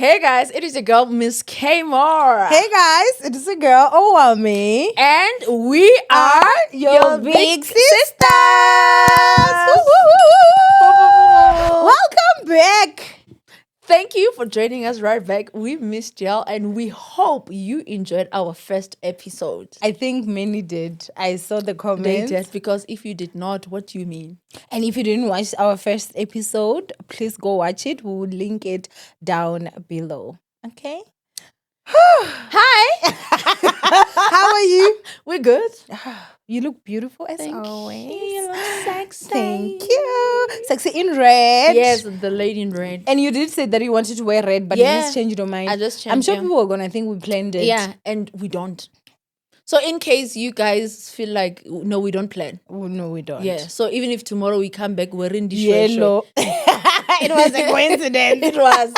Hey guys, it is your girl Miss K Moore. Hey guys, it is a girl, Owamie. And we are your big sisters. Woo! Welcome back. Thank you for joining us right back. We missed y'all and we hope you enjoyed our first episode. I think many did. I saw the They comments. did, because if you did not, what do you mean? And if you didn't watch our first episode, please go watch it. We will link it down below. Okay? Hi, How are you? we're good. You look beautiful as Thank always. you. Look sexy. Thank you. Sexy in red. Yes, the lady in red. And you did say that you wanted to wear red, but Yeah. you just changed your mind. I just I'm changed, sure yeah. people are going to think we planned it. Yeah, and we don't. So in case you guys feel like, no, we don't plan. Oh, no, we don't. Yeah. So even if tomorrow we come back wearing the Yellow. It was a coincidence. It was.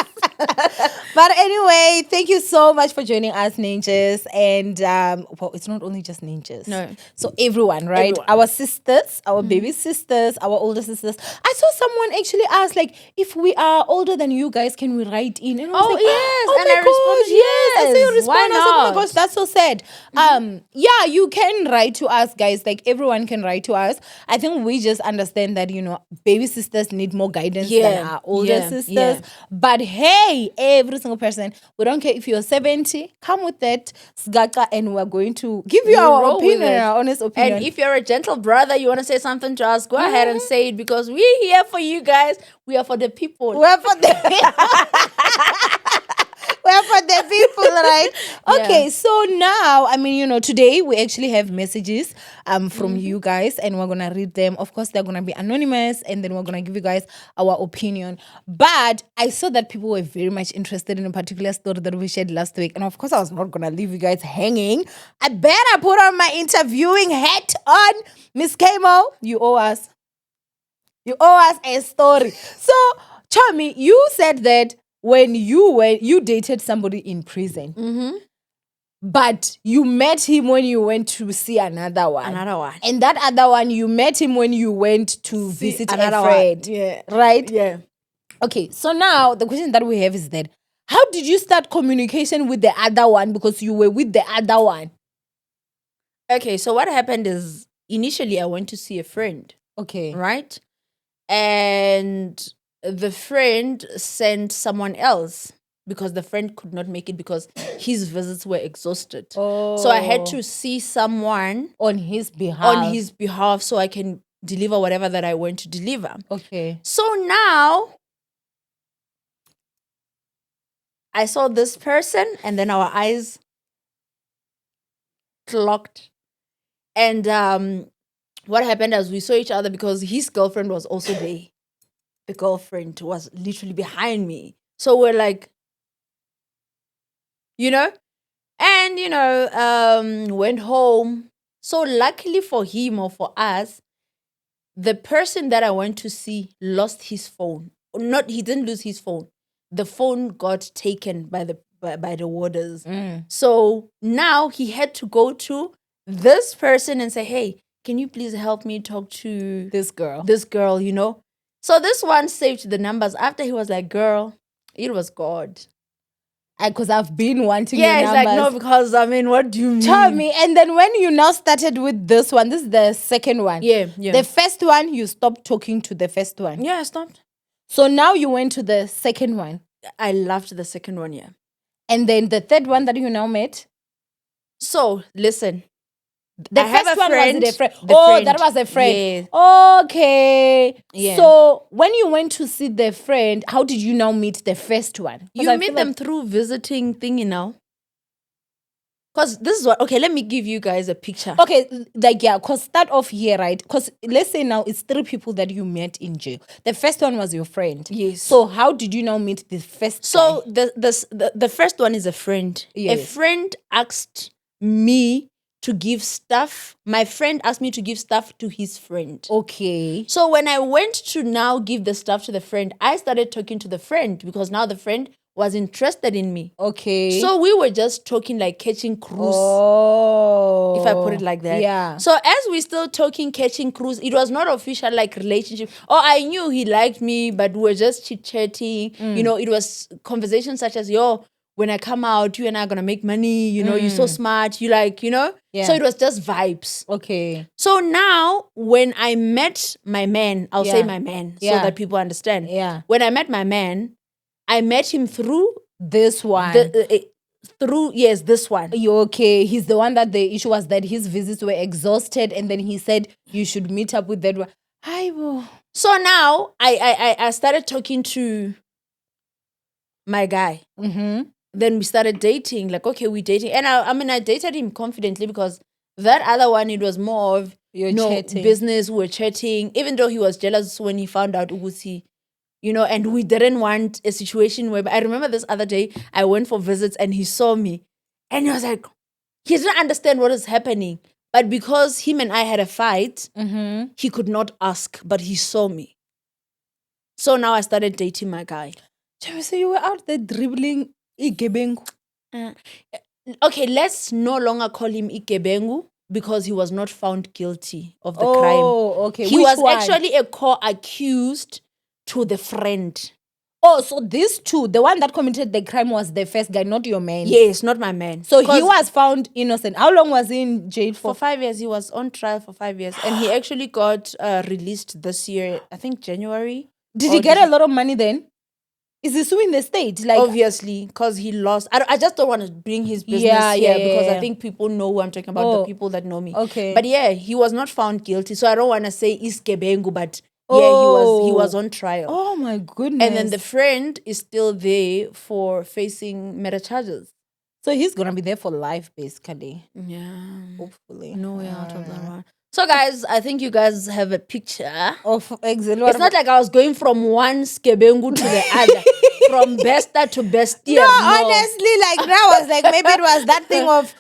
But anyway, thank you so much for joining us, ninjas. And well, it's not only just ninjas. No. So everyone, right? Everyone. Our sisters, our baby sisters, our older sisters. I saw someone actually ask, like, if we are older than you guys, can we write in? And I was Oh, like, yes. oh And my I responded, gosh, yes. I saw you yes. respond. Why I said, oh my not? gosh, that's so sad. Yeah, you can write to us, guys. Like, everyone can write to us. I think we just understand that, baby sisters need more guidance than Yeah, our older yeah, sisters. yeah. But hey, every single person, we don't care if you're 70, come with that sgaka, and we're going to give you We our roll with opinion, it. our honest opinion. And if you're a gentle brother, you want to say something to us, go ahead and say it, because we're here for you guys. We are for the people. we're for the we're for the people, right? Okay, Yeah. so now, I mean, today we actually have messages from you guys, and we're gonna read them. Of course, they're gonna be anonymous, and then we're gonna give you guys our opinion. But I saw that people were very much interested in a particular story that we shared last week, and of course, I was not gonna leave you guys hanging. I better put on my interviewing hat on, Miss Kamo. You owe us. You owe us a story. So, Chomi, you said that when you dated somebody in prison, but you met him when you went to see another one. Another one. And that other one, you met him when you went to visit a another one. friend. Yeah. Right? Yeah. Okay, so now the question that we have is that how did you start communication with the other one, because you were with the other one? Okay, so what happened is, initially I went to see a friend, Okay. right? And the friend sent someone else because the friend could not make it because his visits were exhausted. So I had to see someone on his behalf. so I can deliver whatever that I went to deliver. Okay. So now I saw this person, and then our eyes clocked. And what happened as we saw each other, because his girlfriend was also there. The girlfriend was literally behind me. So we're like, and went home. So luckily for him or for us, the person that I went to see lost his phone. He didn't lose his phone. The phone got taken by the warders. So now he had to go to this person and say, hey, can you please help me talk to This girl. So this one saved the numbers. After he was like, girl, it was God. Because I've been wanting Yeah, your it's numbers. like, no, because what do you mean? Tell me. And then when you now started with this one, this is the second one. Yeah. The first one, you stopped talking to the first one. Yeah, I stopped. So now you went to the second one. I loved the second one, yeah. And then the third one that you now met? So, listen. The I have first a one friend, was the friend. the Oh, friend. that was a friend. Yeah. Okay. Yeah. So when you went to see the friend, how did you now meet the first one? 'Cause You I meet feel them like- through visiting thingy now. Because this is okay, let me give you guys a picture. Okay, because start off here, right? Because let's say now it's 3 people that you met in jail. The first one was your friend. Yes. So how did you now meet the first So guy? the first one is a friend. Yes. A friend asked me to give stuff. My friend asked me to give stuff to his friend. Okay. So when I went to now give the stuff to the friend, I started talking to the friend because now the friend was interested in me. Okay. So we were just talking like catching cruise. Oh. If I put it like that. Yeah. So as we still talking, catching cruise, it was not official like relationship. Oh, I knew he liked me, but we were just chit-chatting. You know, it was conversations such as, yo, when I come out, you and I are gonna make money, you know, you're so smart, you like, you know? Yeah. So it was just vibes. Okay. So now when I met my man, I'll say Yeah. my man so Yeah. that people understand. Yeah. When I met my man, I met him through This one. this one. You okay? He's the one that the issue was that his visits were exhausted, and then he said you should meet up with that one. Hi, bo. So now I started talking to my guy. Mm-hmm. Then we started dating. Like, okay, we dating. And I dated him confidently because that other one, it was more of Chatting. business. We were chatting. Even though he was jealous when he found out Ugusi, you know, and we didn't want a situation where I remember this other day, I went for visits and he saw me and he was like, he didn't understand what is happening. But because him and I had a fight, he could not ask, but he saw me. So now I started dating my guy. So you were out there dribbling Igebengu. Okay, let's no longer call him Ikebengu because he was not found guilty of the Oh, crime. okay. He Which was one? actually a co-accused to the friend. Oh, so these two, the one that committed the crime was the first guy, not your man. Yes, not my man. So he was found innocent. How long was he in jail for for? 5 years. He was on trial for 5 years, and he actually got released this year. I think January. Did he get a lot of money then? Is he suing the state? Like, obviously, because he lost. I just don't want to bring his business here because I think people know who I'm talking about. The people that know me. Okay. But yeah, he was not found guilty, so I don't want to say Iskebengu, but yeah, he was on trial. Oh my goodness! And then the friend is still there for facing murder charges. So he's gonna be there for life, basically. Yeah, hopefully. No way out of that one. So guys, I think you guys have a picture of exactly. It's not like I was going from one Skebengu to the other, from Besta to Bestia. No, honestly, like now I was like, maybe it was that thing of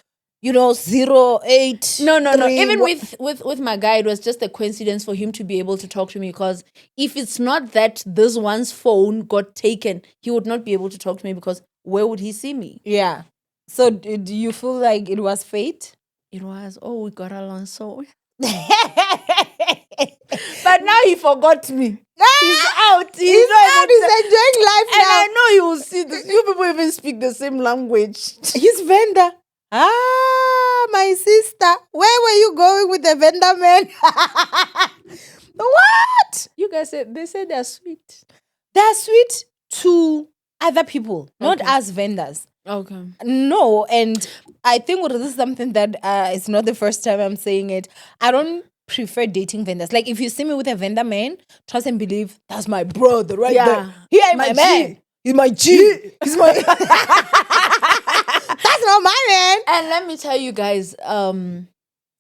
08. No. Even with my guy, it was just a coincidence for him to be able to talk to me because if it's not that this one's phone got taken, he would not be able to talk to me because where would he see me? Yeah. So do you feel like it was fate? It was. Oh, we got along so. But now he forgot me. He's out. He's out. He's enjoying life and now. I know you will see this. You people even speak the same language. His vendor. My sister. Where were you going with the vendor man? What? You guys said they're sweet. They're sweet to other people, not as vendors. Okay. No, and I think this is something that it's not the first time I'm saying it. I don't prefer dating vendors. Like if you see me with a vendor man, trust and believe that's my brother right there. He ain't my man. He's my G. He's my That's not my man. And let me tell you guys, and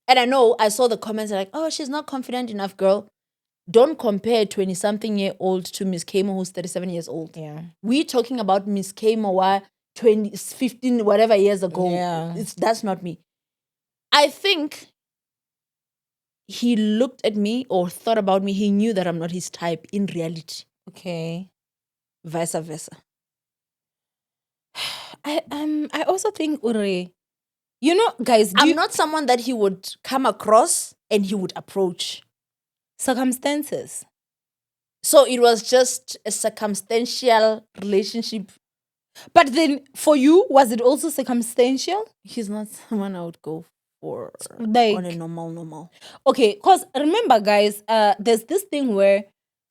I know I saw the comments like, oh, she's not confident enough, girl. Don't compare 20-something-year-old to Miss Kamo who's 37 years old. Yeah. We're talking about Miss Kamo 15 whatever years ago. Yeah. That's not me. I think he looked at me or thought about me. He knew that I'm not his type in reality. Okay. Vice versa. I also think Ure, guys, I'm not someone that he would come across and he would approach. Circumstances. So it was just a circumstantial relationship. But then for you, was it also circumstantial? He's not someone I would go for like, on a normal. Okay, because remember, guys, there's this thing where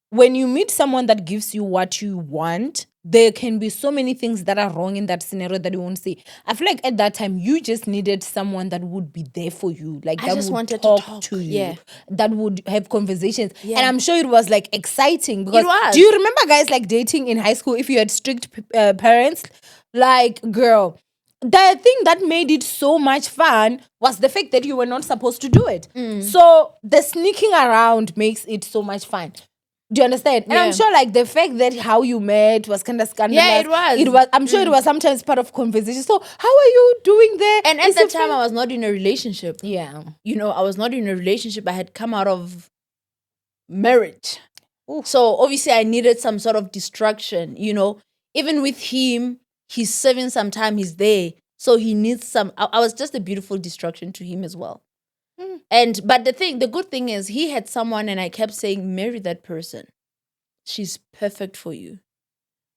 when you meet someone that gives you what you want, there can be so many things that are wrong in that scenario that you won't see. I feel like at that time, you just needed someone that would be there for you. Like that would talk to you. That would have conversations. Yeah. And I'm sure it was like exciting. Because it was. Do you remember guys like dating in high school if you had strict parents? Like, girl, the thing that made it so much fun was the fact that you were not supposed to do it. So the sneaking around makes it so much fun. Do you understand? And I'm sure like the fact that how you met was kind of scandalous. Yeah, it was. I'm sure it was sometimes part of conversation. So how are you doing there? And at that time, I was not in a relationship. Yeah. I was not in a relationship. I had come out of marriage. Ooh. So obviously I needed some sort of distraction. even with him, he's saving some time, he's there. So he needs some. I was just a beautiful distraction to him as well. But the good thing is he had someone, and I kept saying, marry that person. She's perfect for you.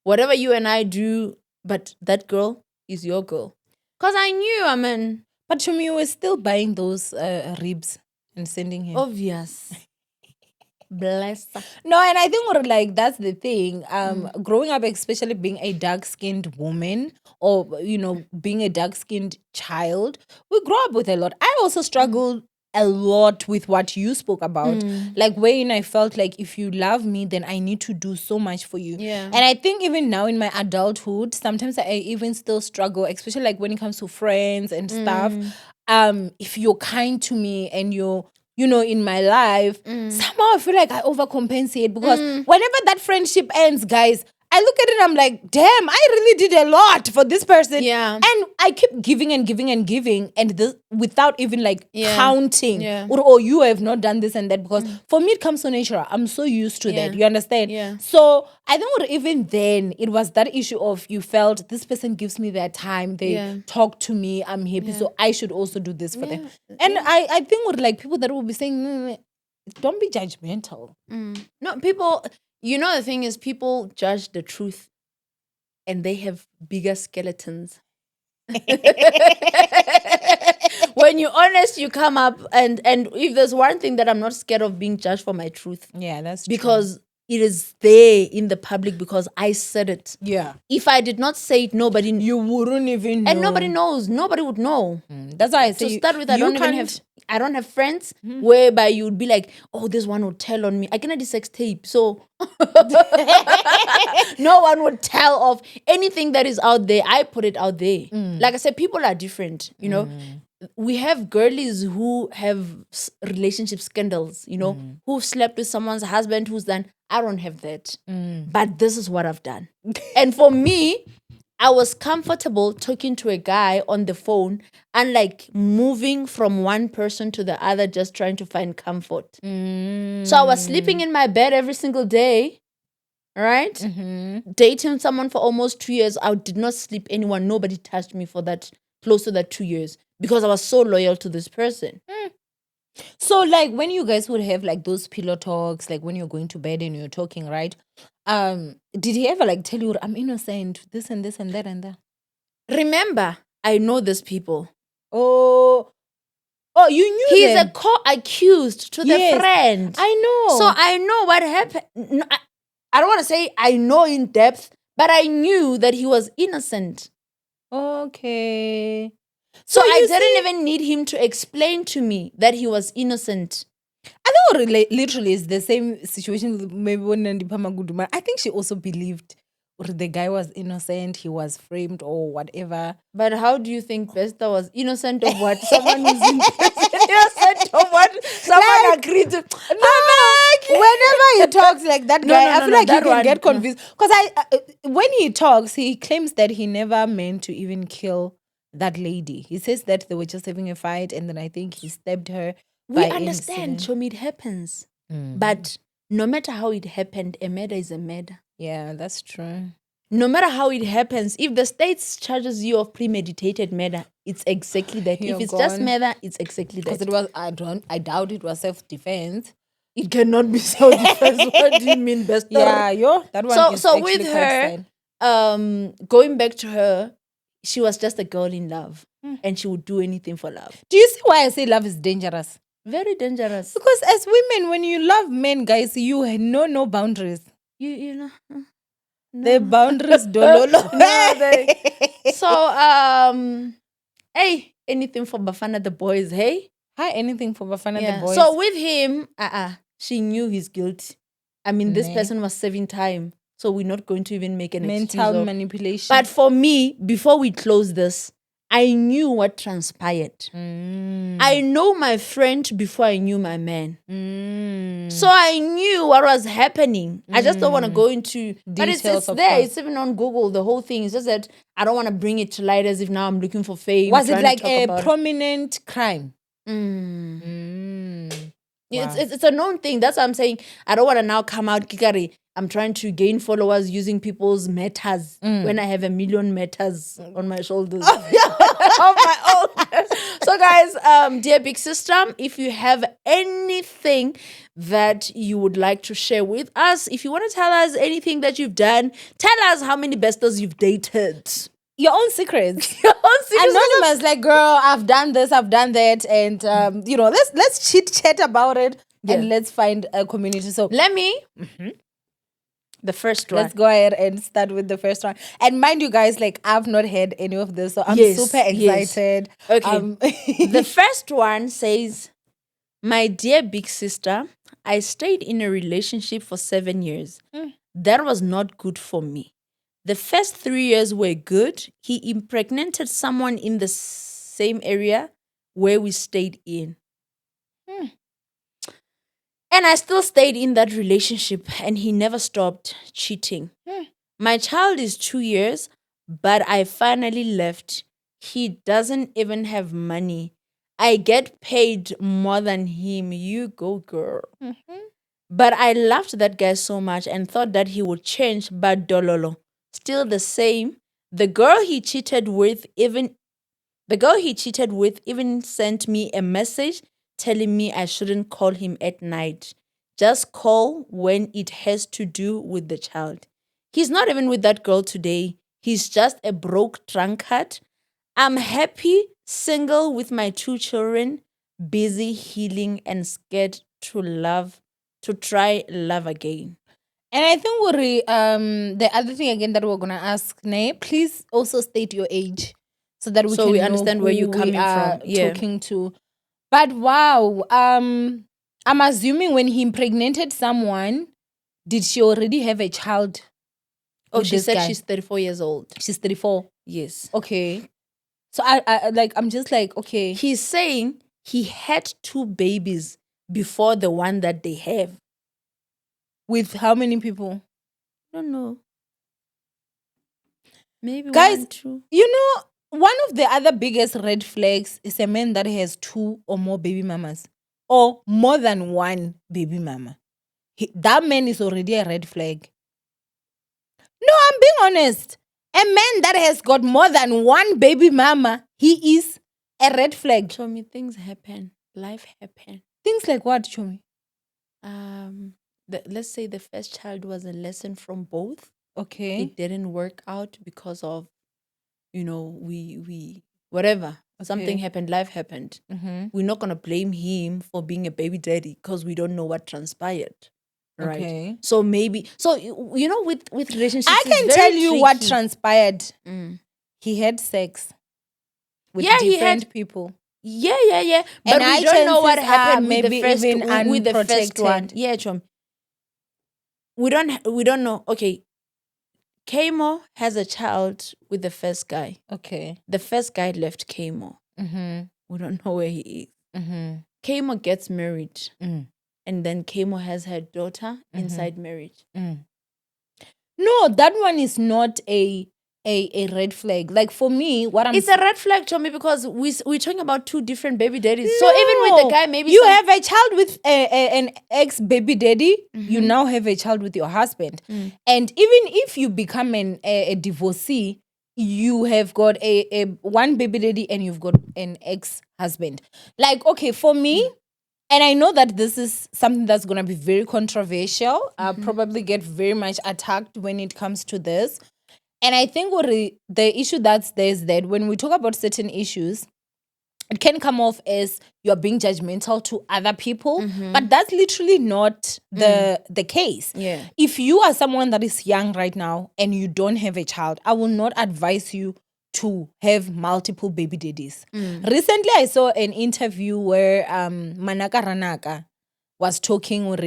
Whatever you and I do, but that girl is your girl. Because I knew, But to me, you were still buying those ribs and sending him. obvious. Bless her. No, and I think like that's the thing. Growing up, especially being a dark-skinned woman or being a dark-skinned child, we grow up with a lot. I also struggled a lot with what you spoke about. Like when I felt like if you love me, then I need to do so much for you. Yeah. And I think even now in my adulthood, sometimes I even still struggle, especially like when it comes to friends and stuff. If you're kind to me and you're in my life, somehow I feel like I overcompensate because whenever that friendship ends, guys, I look at it, I'm like, damn, I really did a lot for this person. Yeah. And I keep giving and giving and giving, and this without even like counting. Yeah. Or you have not done this and that, because for me it comes so natural. I'm so used to that. You understand? Yeah. So I think even then it was that issue of you felt this person gives me their time, they talk to me, I'm happy, so I should also do this for them. And I think with like people that will be saying, don't be judgmental. No, people, the thing is, people judge the truth and they have bigger skeletons. When you're honest, you come up and if there's one thing that I'm not scared of, being judged for my truth. Yeah, that's because it is there in the public because I said it. Yeah. If I did not say it, nobody You wouldn't even know. and nobody knows. Nobody would know. That's why I say To start with, I don't have friends whereby you would be like, oh, this one would tell on me. I cannot do sex tape, so no one would tell of anything that is out there. I put it out there. Like I said, people are different. We have girlies who have relationship scandals. Who've slept with someone's husband who's done. I don't have that, but this is what I've done. And for me, I was comfortable talking to a guy on the phone and like moving from one person to the other, just trying to find comfort. So I was sleeping in my bed every single day, right? Dating someone for almost 2 years. I did not sleep anyone. Nobody touched me for that, close to that 2 years, because I was so loyal to this person. So like when you guys would have like those pillow talks, like when you're going to bed and you're talking, right? Did he ever like tell you, I'm innocent, this and this and that and that? Remember, I know these people. Oh, you knew He's them. a co-accused to the friend. I know. So I know what happened. No, I don't want to say I know in depth, but I knew that he was innocent. Okay. So I didn't even need him to explain to me that he was innocent. I think literally is the same situation with maybe when Ndipama Guduma. I think she also believed the guy was innocent, he was framed or whatever. But how do you think Besta was innocent of what? Someone who's innocent of what? Someone agreed to. Whenever he talks like that guy, I feel like you can get one. confused. Because when he talks, he claims that he never meant to even kill that lady. He says that they were just having a fight, and then I think he stabbed her. We understand, Chomi, it happens. But no matter how it happened, a murder is a murder. Yeah, that's true. No matter how it happens, if the state charges you of premeditated murder, it's exactly that. If it's just murder, it's exactly that. Because it was, I doubt it was self-defense. It cannot be self-defense. What do you mean, Besta? Yeah, that one. So with her, going back to her, she was just a girl in love, and she would do anything for love. Do you see why I say love is dangerous? Very dangerous. Because as women, when you love men, guys, you know no boundaries. You know. No. The boundaries don't So hey, anything for Bafana the boys, hey? Hi, anything for Bafana the boys. So with him, she knew he's guilty. I mean, this person was serving time. So we're not going to even make an mental manipulation. But for me, before we close this, I knew what transpired. I know my friend before I knew my man. So I knew what was happening. I just don't want to go into details. But it's there. It's even on Google, the whole thing. It's just that I don't want to bring it to light as if now I'm looking for fame. Was it like a prominent crime? It's, Wow. it's it's a known thing. That's what I'm saying. I don't want to now come out kikari. I'm trying to gain followers using people's metas when I have 1,000,000 metas on my shoulders of my own. So, guys, dear big sister, if you have anything that you would like to share with us, if you want to tell us anything that you've done, tell us how many bestos you've dated. Your own secrets. Your own secrets. Anonymous, like, girl, I've done this, I've done that, and let's chit chat about it Yeah. and let's find a community. So Let me. The first one. let's go ahead and start with the first one. And mind you guys, like, I've not had any of this, so I'm Yes, super yes. excited. Okay. The first one says, "My dear big sister, I stayed in a relationship for 7 years. That was not good for me. The first 3 years were good. He impregnated someone in the same area where we stayed in. And I still stayed in that relationship and he never stopped cheating. My child is 2 years, but I finally left. He doesn't even have money. I get paid more than him. You go, girl." But I loved that guy so much and thought that he would change, but dololo. Still the same. The girl he cheated with even sent me a message telling me I shouldn't call him at night. Just call when it has to do with the child. He's not even with that girl today. He's just a broke drunkard. I'm happy, single with my 2 children, busy healing and scared to try love again. And I think the other thing again that we're gonna ask, Nay, please also state your age so that we So can we know understand where who you're we coming are from. Yeah. talking to. But wow, I'm assuming when he impregnated someone, did she already have a child? Oh, with she this said guy? she's 34 years old. She's 34. Yes. Okay. So I like, I'm just like, okay. He's saying he had 2 babies before the one that they have. With how many people? I don't know. Maybe Guys, 1, 2. You know, one of the other biggest red flags is a man that has 2 or more baby mamas or more than 1 baby mama. That man is already a red flag. No, I'm being honest. A man that has got more than 1 baby mama, he is a red flag. Show me things happen. Life happen. Things like what, Chomi? Let's say the first child was a lesson from both. Okay. It didn't work out because of, we whatever. Something happened, life happened. We're not gonna blame him for being a baby daddy because we don't know what transpired. Right. Okay. So maybe with relationships, I it's can very tell you what tricky. transpired. He had sex with Yeah, he different had- people. Yeah. But And we high don't know what chances are happened with the maybe first even with the first one. unprotected. Yeah, Chom. We don't know. Okay. Kamo has a child with the first guy. Okay. The first guy left Kamo. We don't know where he is. Kamo gets married. And then Kamo has her daughter inside marriage. No, that one is not a red flag. Like for me, what I'm It's a red flag to me because we're talking about 2 different baby daddies. So No. even with the guy, maybe you have a child with an ex baby daddy, you Mm-hmm. now have a child with your husband. Mm. And even if you become a divorcee, you have got a one baby daddy and you've got an ex husband. Like, okay, for me, and I know that this is something that's going to be very controversial. I'll probably get very much attacked when it comes to this. And I think the issue that's there is that when we talk about certain issues, it can come off as you're being judgmental to other people, but that's literally not the case. Yeah. If you are someone that is young right now and you don't have a child, I will not advise you to have multiple baby daddies. Recently, I saw an interview where Manaka Ranaka was talking with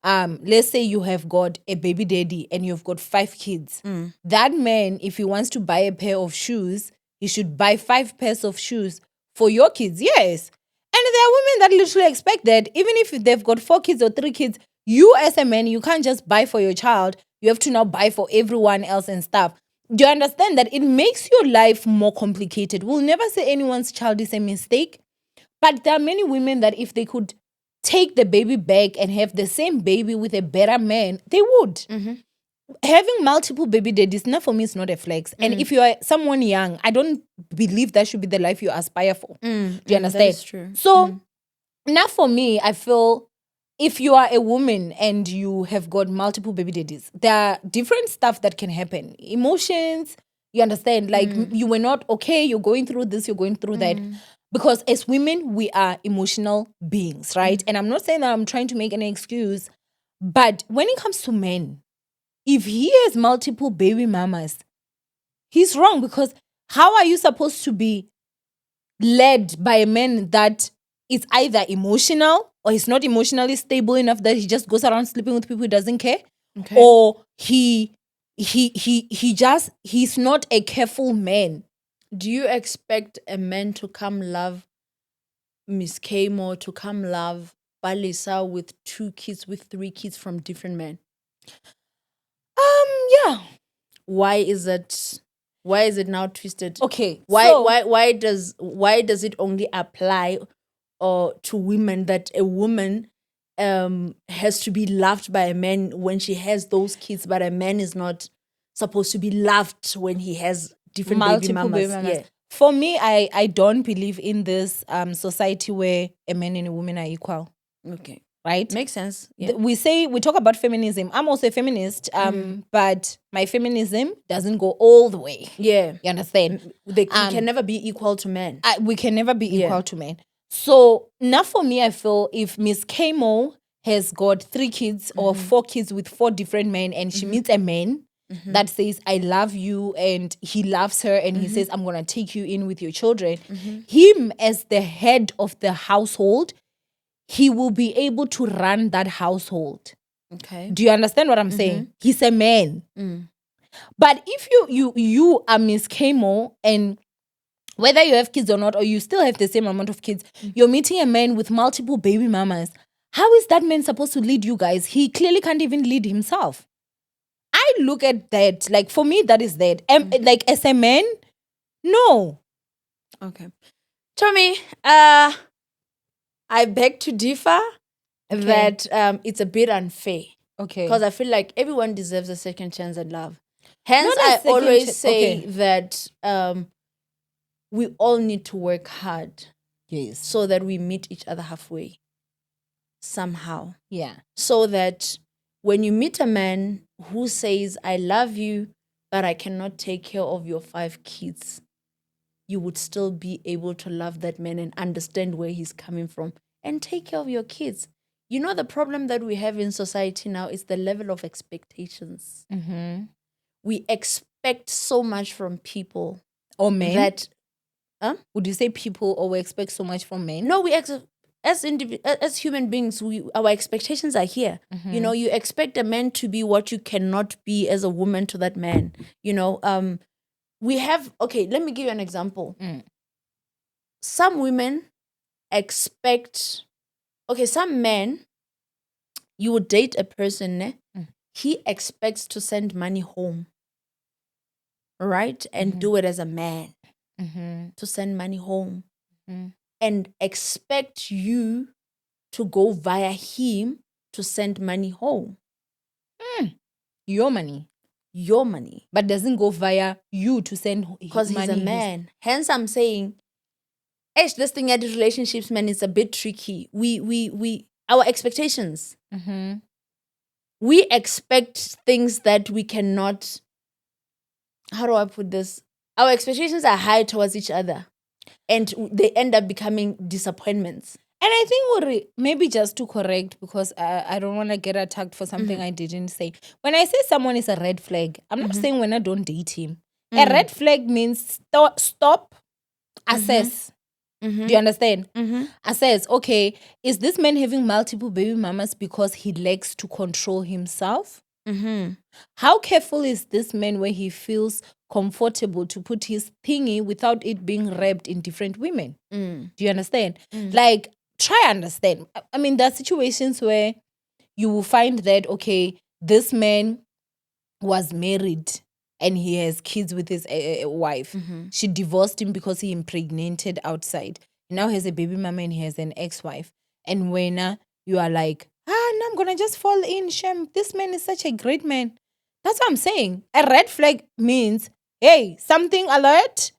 let's say you have got a baby daddy and you've got 5 kids. That man, if he wants to buy a pair of shoes, he should buy 5 pairs of shoes for your kids. Yes. And there are women that literally expect that even if they've got 4 kids or 3 kids, you as a man, you can't just buy for your child. You have to now buy for everyone else and stuff. Do you understand that it makes your life more complicated? We'll never say anyone's child is a mistake, but there are many women that if they could take the baby back and have the same baby with a better man, they would. Having multiple baby daddies, now for me, it's not a flex. And if you are someone young, I don't believe that should be the life you aspire for. Do you understand? That is true. So now for me, I feel if you are a woman and you have got multiple baby daddies, there are different stuff that can happen. Emotions, you understand? Like you were not okay, you're going through this, you're going through that. Because as women, we are emotional beings, right? And I'm not saying that I'm trying to make any excuse, but when it comes to men, if he has multiple baby mamas, he's wrong, because how are you supposed to be led by a man that is either emotional or he's not emotionally stable enough that he just goes around sleeping with people he doesn't care, or he's not a careful man? Do you expect a man to come love Miss Kamo, to come love Balisa with 2 kids, with 3 kids from different men? Yeah. Why is it now twisted? Okay. Why does it only apply to women, that a woman has to be loved by a man when she has those kids, but a man is not supposed to be loved when he has different multiple baby mamas? Yeah. For me, I don't believe in this society where a man and a woman are equal. Okay. Right? Makes sense. Yeah. We talk about feminism. I'm also a feminist, but my feminism doesn't go all the way. Yeah. You understand? We can never be equal to men. We can never be equal to men. So now for me, I feel if Miss Kamo has got 3 kids or 4 kids with 4 different men, and she meets a man that says, I love you, and he loves her, and he says, I'm going to take you in with your children, him as the head of the household, he will be able to run that household. Okay. Do you understand what I'm saying? He's a man. But if you are Miss Kamo, and whether you have kids or not, or you still have the same amount of kids, you're meeting a man with multiple baby mamas, how is that man supposed to lead you guys? He clearly can't even lead himself. I look at that, like, for me, that is that. Like, as a man, no. Okay. Tommy, I beg to differ that it's a bit unfair. Okay. Because I feel like everyone deserves a second chance at love. Hence, I always say that we all need to work hard. Yes. So that we meet each other halfway. Somehow. Yeah. So that when you meet a man who says, I love you, but I cannot take care of your 5 kids, you would still be able to love that man and understand where he's coming from and take care of your kids. You know, the problem that we have in society now is the level of expectations. We expect so much from people. Or men? That, would you say people, or we expect so much from men? No, as human beings, our expectations are here. You know, you expect a man to be what you cannot be as a woman to that man. You know, we have, okay, let me give you an example. Some women expect, some men, you would date a person, he expects to send money home, right? And do it as a man, to send money home, and expect you to go via him to send money home. Your money. Your money. But doesn't go via you to send money. Because he's a man. Hence, I'm saying, this thing at relationships, man, is a bit tricky. Our expectations. We expect things that we cannot. How do I put this? Our expectations are high towards each other, and they end up becoming disappointments. And I think maybe just to correct, because I don't want to get attacked for something I didn't say. When I say someone is a red flag, I'm not saying when I don't date him. A red flag means stop, assess. Do you understand? Assess, okay, is this man having multiple baby mamas because he likes to control himself? How careful is this man when he feels comfortable to put his thingy without it being wrapped in different women? Do you understand? Like, try understand. I mean, there are situations where you will find that, okay, this man was married and he has kids with his wife. She divorced him because he impregnated outside. He now has a baby mama and he has an ex-wife. And when you are like, no, I'm gonna just fall in. Shem, this man is such a great man. That's what I'm saying. A red flag means, hey, something alert.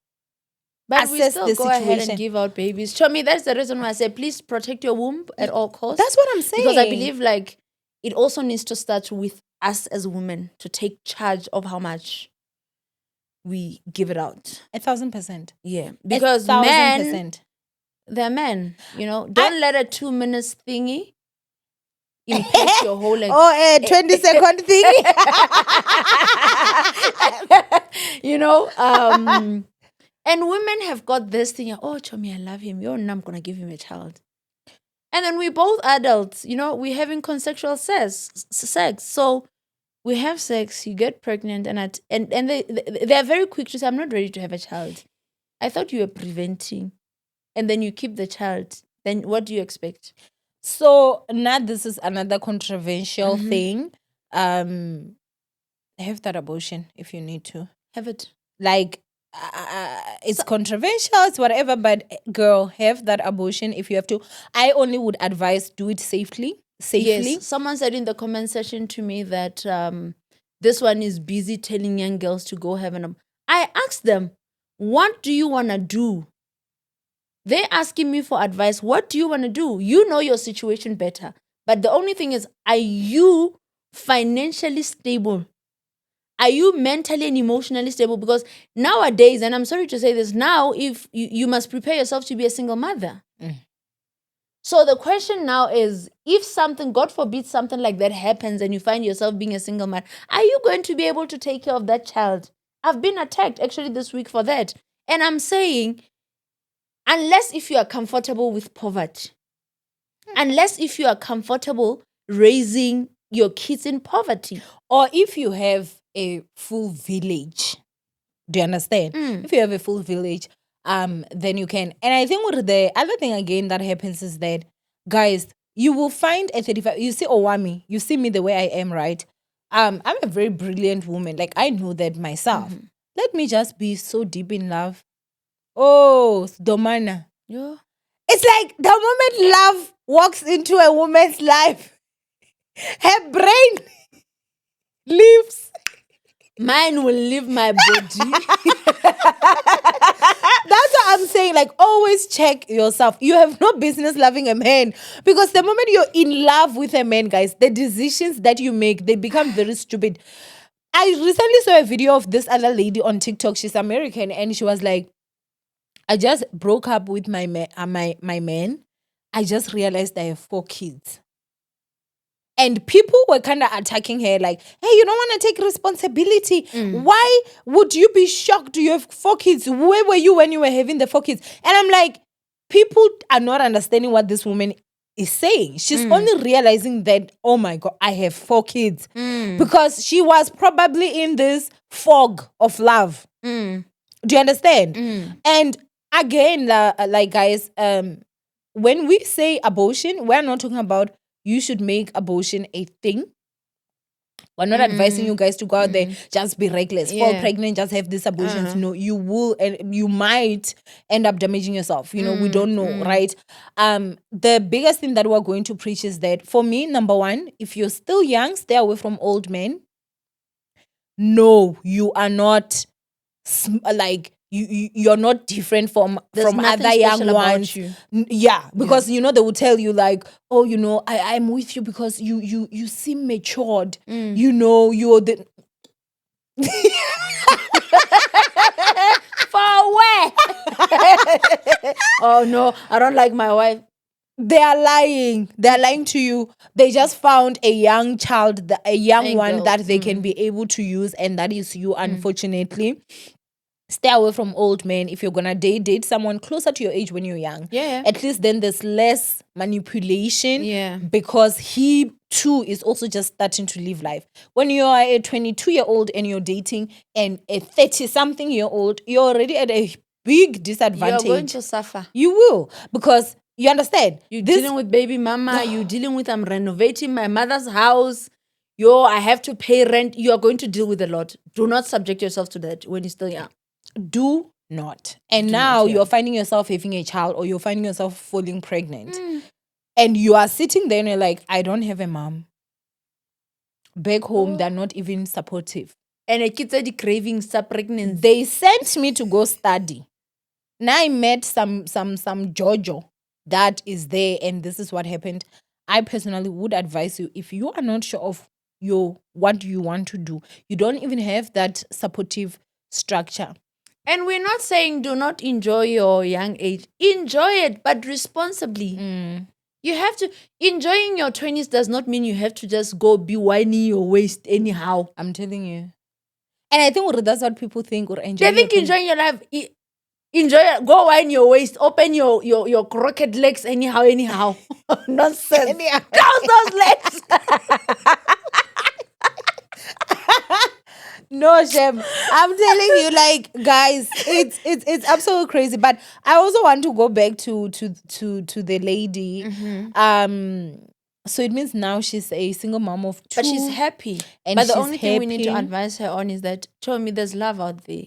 But we Assess still the go ahead and situation. give out babies. To me, that's the reason why I say please protect your womb at all costs. That's what I'm saying. Because I believe like it also needs to start with us as women to take charge of how much we give it out. 1,000%. Yeah. Because men, 1,000%. they're men. Don't let a 2 minutes thingy impact your whole like a 20-second thing. And women have got this thing, oh Chomi, I love him. I'm gonna give him a child. And then we both adults, we're having consensual sex. So we have sex, you get pregnant, and they're very quick to say, I'm not ready to have a child. I thought you were preventing. And then you keep the child. Then what do you expect? So now this is another controversial thing. Have that abortion if you need to. Have it. Like, it's controversial, it's whatever, but girl, have that abortion if you have to. I only would advise do it safely. Yes. Someone said in the comment section to me that this one is busy telling young girls to go have an abortion. I asked them, what do you want to do? They're asking me for advice. What do you want to do? You know your situation better. But the only thing is, are you financially stable? Are you mentally and emotionally stable? Because nowadays, and I'm sorry to say this, now if you must prepare yourself to be a single mother. So the question now is, if something, God forbid, something like that happens and you find yourself being a single mother, are you going to be able to take care of that child? I've been attacked actually this week for that. And I'm saying, unless if you are comfortable with poverty, unless if you are comfortable raising your kids in poverty, or if you have a full village, do you understand? If you have a full village, then you can. And I think what the other thing again that happens is that, guys, you will find a 35. You see Owamie, you see me the way I am, right? I'm a very brilliant woman. Like, I know that myself. Let me just be so deep in love. Oh, Domana. yeah. It's like the moment love walks into a woman's life, her brain leaves. Mine will leave my body. That's what I'm saying. Like, always check yourself. You have no business loving a man, because the moment you're in love with a man, guys, the decisions that you make, they become very stupid. I recently saw a video of this other lady on TikTok. She's American, and she was like, I just broke up with my man. I just realized I have 4 kids. And people were kind of attacking her like, hey, you don't want to take responsibility. Why would you be shocked you have 4 kids? Where were you when you were having the 4 kids? And I'm like, people are not understanding what this woman is saying. She's only realizing that, oh my God, I have 4 kids. Because she was probably in this fog of love. Do you understand? And again, like guys, when we say abortion, we're not talking about you should make abortion a thing. We're not advising you guys to go out there, just be reckless, fall pregnant, just have these abortions. No, you will, and you might end up damaging yourself. We don't know, right? The biggest thing that we're going to preach is that, for me, number one, if you're still young, stay away from old men. No, you are not like you're not different from other young ones. Yeah, because they will tell you like, oh, I'm with you because you seem matured. You're the For where? Oh no, I don't like my wife. They are lying. They are lying to you. They just found a young child, a young one girl. that they can be able to use, and that is you, unfortunately. Stay away from old men. If you're gonna date someone closer to your age when you're young. Yeah. At least then there's less manipulation. Yeah. Because he too is also just starting to live life. When you are a 22-year-old and you're dating and a 30-something-year-old, you're already at a big disadvantage. You're going to suffer. You will, because you understand. You're dealing with baby mama. You're dealing with, I'm renovating my mother's house. I have to pay rent. You are going to deal with a lot. Do not subject yourself to that when you're still young. Do not. And now you're finding yourself having a child, or you're finding yourself falling pregnant. And you are sitting there and you're like, I don't have a mom. Back home, they're not even supportive. And the kids are craving pregnancy. They sent me to go study. Now I met some Jojo that is there, and this is what happened. I personally would advise you, if you are not sure of what you want to do, you don't even have that supportive structure. And we're not saying do not enjoy your young age. Enjoy it, but responsibly. You have to, enjoying your 20s does not mean you have to just go be whining your waist anyhow. I'm telling you. And I think that's what people think. Or enjoy. They think enjoying your life, enjoy it, go wine your waist, open your crooked legs anyhow. Nonsense. Anyhow. Close those legs. No shame. I'm telling you, like, guys, it's absolutely crazy. But I also want to go back to the lady. So it means now she's a single mom of 2. But she's happy. And but the she's only thing we need to happy. advise her on is that, show me there's love out there.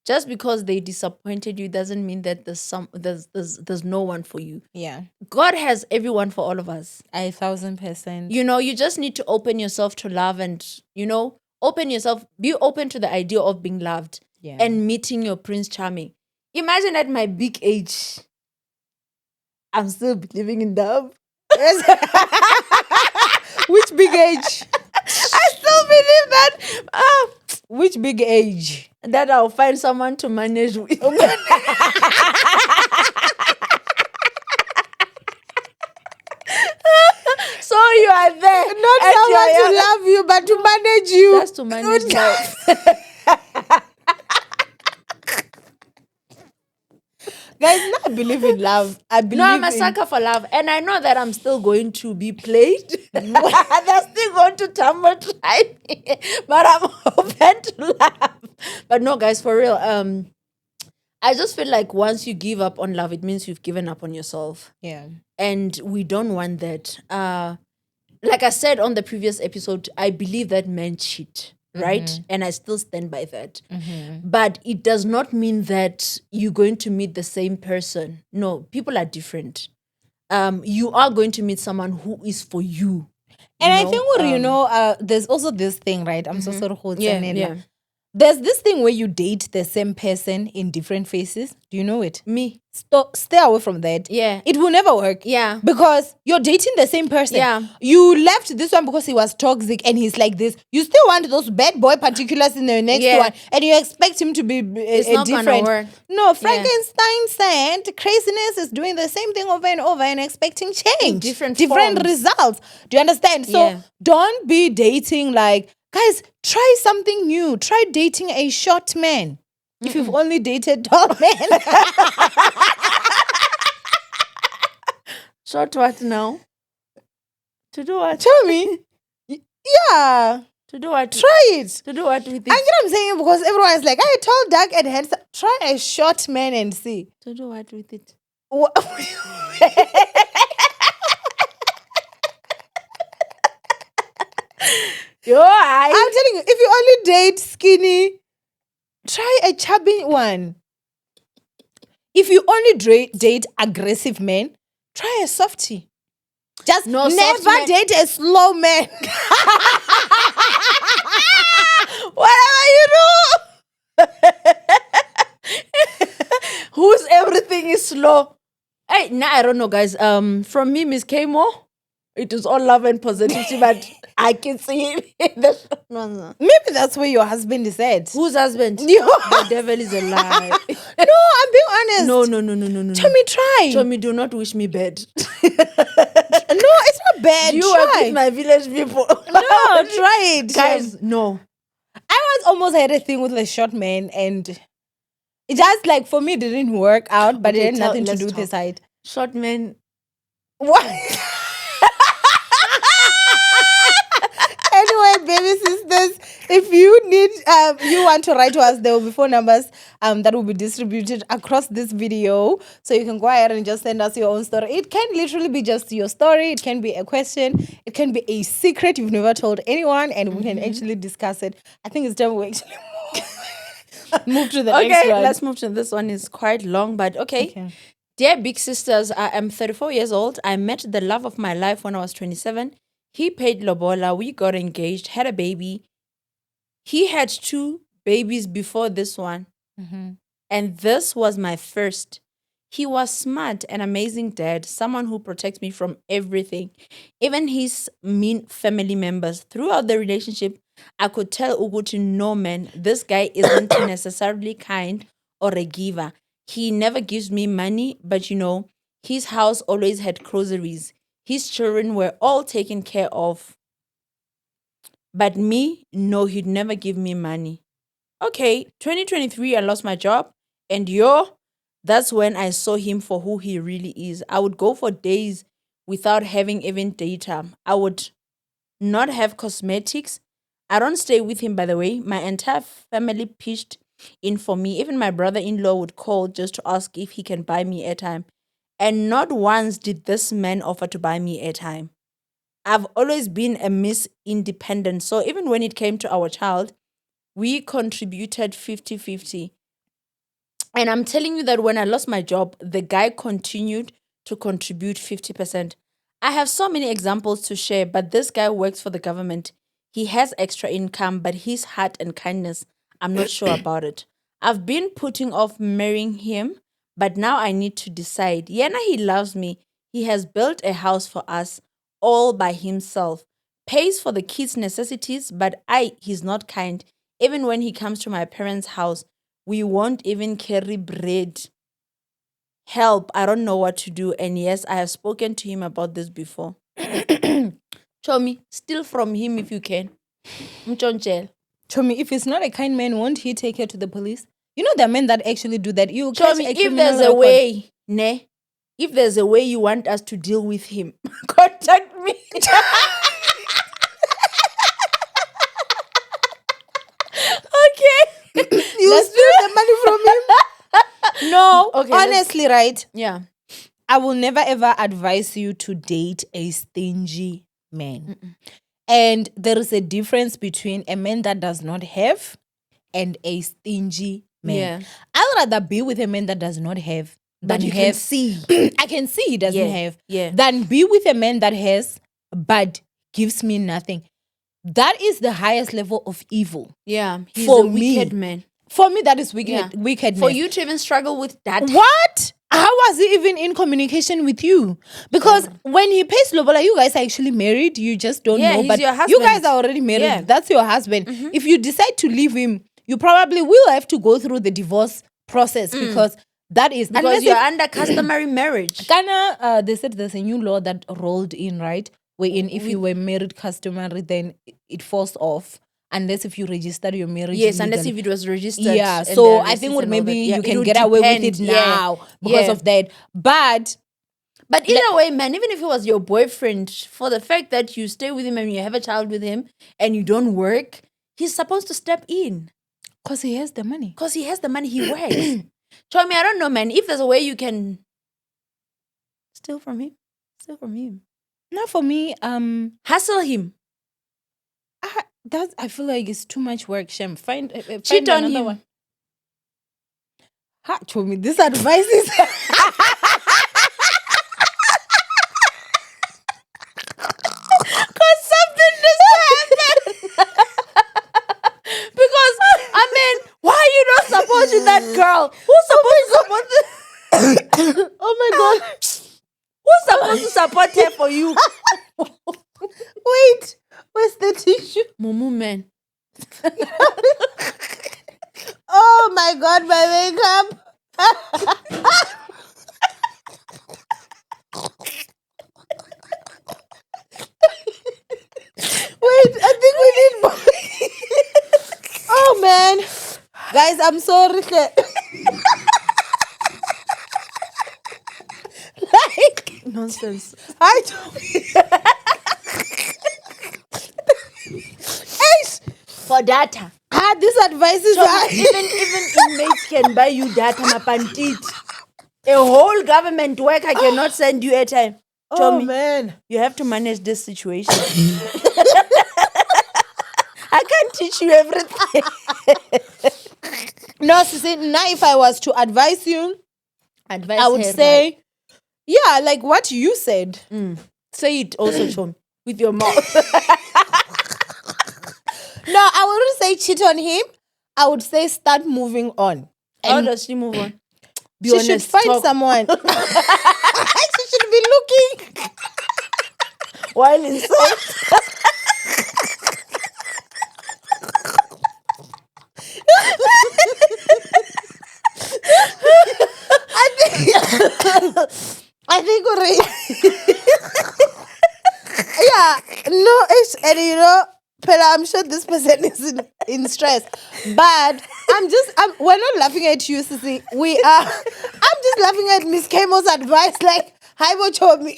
Just because they disappointed you doesn't mean that there's no one for you. Yeah. God has everyone for all of us. 1,000%. You just need to open yourself to love and, open yourself, be open to the idea of being loved and meeting your Prince Charming. Imagine at my big age, I'm still believing in love. Which big age? I still believe that. Which big age? That I'll find someone to manage with. So you are there. Not someone to love you, but to manage you. That's to manage life. Guys, no, I believe in love. I'm a sucker for love. And I know that I'm still going to be played. They're still going to tumble try me. But I'm open to love. But no, guys, for real, I just feel like once you give up on love, it means you've given up on yourself. Yeah. And we don't want that. Like I said on the previous episode, I believe that men cheat. Right? And I still stand by that. But it does not mean that you're going to meet the same person. No, people are different. You are going to meet someone who is for you. And I think, there's also this thing, right? I'm so sorry. Yeah. There's this thing where you date the same person in different phases. Do you know it? Me. Stay away from that. Yeah. It will never work. Yeah. Because you're dating the same person. Yeah. You left this one because he was toxic and he's like this. You still want those bad boy particulars in the next one. And you expect him to be it's not different. Gonna work. No, Frankenstein said craziness is doing the same thing over and over and expecting change. Different results. Do you understand? So don't be dating like, guys, try something new. Try dating a short man. If you've only dated tall men. Short what now? To do what? Tell me. Yeah. To do what? Try it. To do what with it? I get what I'm saying because everyone is like, hey, tall, dark, and handsome. Try a short man and see. To do what with it? I'm telling you, if you only date skinny, try a chubby one. If you only date aggressive men, try a softie. Just never date a slow man. Whatever you do. Whose everything is slow. Hey, I don't know, guys. From me, Miss Kamo, it is all love and positivity, but I can see it. No. Maybe that's where your husband is at. Whose husband? The devil is a lie. No, I'm being honest. No. Tell me, try. Tell me, do not wish me bad. No, it's not bad. You work with my village people. No, try it. Guys, no. I once almost had a thing with a short man and it just like for me it didn't work out, but it had nothing to do with his height. Short man. What? Anyway, baby sisters, if you need, you want to write to us, there will be phone numbers that will be distributed across this video. So you can go ahead and just send us your own story. It can literally be just your story. It can be a question. It can be a secret you've never told anyone, and we can actually discuss it. I think it's time we actually move to the next one. Let's move to this one. It's quite long, but okay. Dear big sisters, I am 34 years old. I met the love of my life when I was 27. He paid lobola. We got engaged, had a baby. He had 2 babies before this one. And this was my first. He was smart, an amazing dad, someone who protects me from everything, even his mean family members. Throughout the relationship, I could tell Uguti, no man, this guy isn't necessarily kind or a giver. He never gives me money, but his house always had groceries. His children were all taken care of. But me, no, he'd never give me money. Okay, 2023, I lost my job. And that's when I saw him for who he really is. I would go for days without having even data. I would not have cosmetics. I don't stay with him, by the way. My entire family pitched in for me. Even my brother-in-law would call just to ask if he can buy me airtime. And not once did this man offer to buy me airtime. I've always been a Miss Independent. So even when it came to our child, we contributed 50-50. And I'm telling you that when I lost my job, the guy continued to contribute 50%. I have so many examples to share, but this guy works for the government. He has extra income, but his heart and kindness, I'm not sure about it. I've been putting off marrying him, but now I need to decide. Yena, he loves me. He has built a house for us all by himself, pays for the kids' necessities, but he's not kind. Even when he comes to my parents' house, we won't even carry bread. Help, I don't know what to do. And yes, I have spoken to him about this before. Chomi, steal from him if you can. Mchonchel. Chomi, if he's not a kind man, won't he take her to the police? You know, there are men that actually do that. You catch Chomi, a if criminal there's a record. way, if there's a way you want us to deal with him, contact me. Okay. You steal the money from him. No, Okay, honestly, right? Yeah. I will never ever advise you to date a stingy man. And there is a difference between a man that does not have and a stingy man. Yeah. I'd rather be with a man that does not have than But you have. can see. I can see he doesn't have. Yeah. Than be with a man that has but gives me nothing. That is the highest level of evil. Yeah. He's For a me. wicked man. For me, that is wicked. Yeah. Wickedness. For you to even struggle with that. What? How was he even in communication with you? Because when he pays lobola, you guys are actually married. You just don't know. he's But your you husband. guys are already married. Yeah. That's your husband. If you decide to leave him, you probably will have to go through the divorce process because that is Because you're under customary marriage. Ghana, they said there's a new law that rolled in, right? Wherein if you were married customary, then it falls off. Unless if you register your marriage. Yes, unless legally. if it was registered. Yeah, and so the I think receipts and all maybe that. Yeah, you it can would get away with it depend. now because of that. But either way, man, even if it was your boyfriend, for the fact that you stay with him and you have a child with him and you don't work, he's supposed to step in. because he has the money. Because he has the money, he works. Chomi, I don't know, man. If there's a way you can steal from him, steal from him. Not for me. Hustle him. I feel like it's too much work. Shem, find Cheat on another him. one. Show me this advice is. Because something needs to happen. Because, I mean, why are you not supporting that girl? Who's supposed to support the... Oh my god! Who's supposed to support her for you? Wait, where's the tissue? Mumu, man. Oh my god, my makeup. Wait, I think we need more. Oh man, guys, I'm sorry. Like Nonsense. I don't. For data. This advice is Even inmates can buy you data, mapantiti. A whole government worker cannot send you airtime. Oh Chomi, man. you have to manage this situation. I can't teach you everything. No, Sissy, now if I was to advise you, Advise I would her, say, yeah, like what you said. right. Say it also, Chom, with your mouth. No, I wouldn't say cheat on him. I would say start moving on. How And does she move on? Be she should honest. find Talk someone. She should be looking. while inside. I think already. Yeah, no, and Pella, I'm sure this person is in stress. But we're not laughing at you, Sissy. I'm just laughing at Miss Kemo's advice, like, hi, what told me.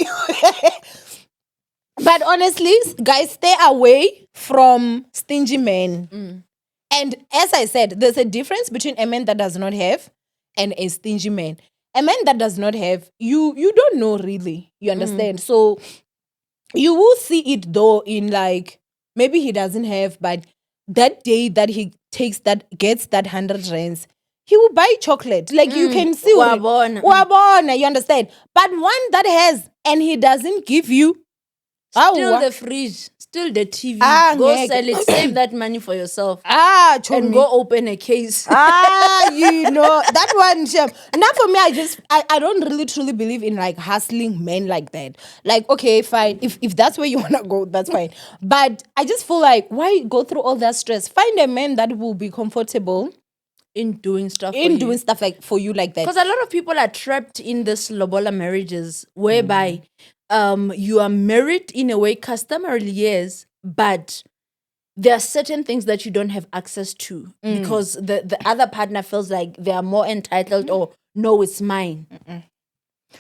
But honestly, guys, stay away from stingy men. And as I said, there's a difference between a man that does not have and a stingy man. A man that does not have, you don't know really. You understand? So you will see it though in like maybe he doesn't have, but that day that he gets that 100 rands, he will buy chocolate. Like you can see Wabona. Wabona, you understand? But one that has and he doesn't give you. Still the fridge, still the TV. Go sell it. Save that money for yourself. And go open a case. That one. Now for me, I don't really truly believe in like hustling men like that. Like, okay, fine. If that's where you wanna go, that's fine. But I just feel like why go through all that stress? Find a man that will be comfortable in doing stuff like for you like that. Because a lot of people are trapped in this lobola marriages whereby you are married in a way customarily, yes, but there are certain things that you don't have access to because the other partner feels like they are more entitled or no, it's mine.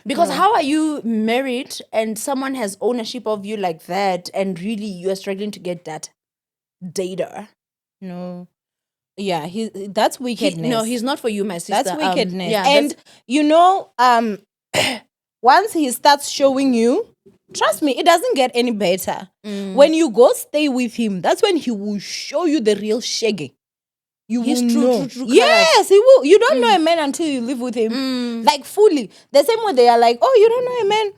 Because how are you married and someone has ownership of you like that and really you are struggling to get that data? No. Yeah, that's wickedness. He's not for you, my sister. That's wickedness. And once he starts showing you, trust me, it doesn't get any better. When you go stay with him, that's when he will show you the real shaggy. He's will true. Yes, he will. You don't know a man until you live with him. Like fully. The same way they are like, oh, you don't know a man.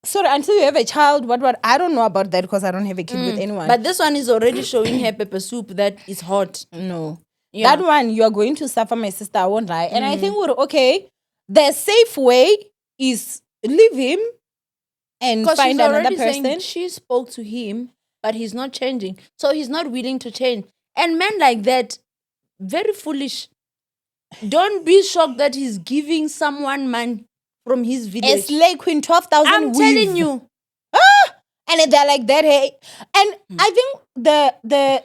Sorry, until you have a child, what? I don't know about that because I don't have a kid with anyone. But this one is already showing her pepper soup that is hot. No. Yeah. That one, you are going to suffer, my sister, I won't lie. And I think the safe way is leave him and find another person. She spoke to him, but he's not changing. So he's not willing to change. And men like that, very foolish. Don't be shocked that he's giving someone money from his village. It's like Queen 12,000 I'm telling you. And they're like that, hey. And I think the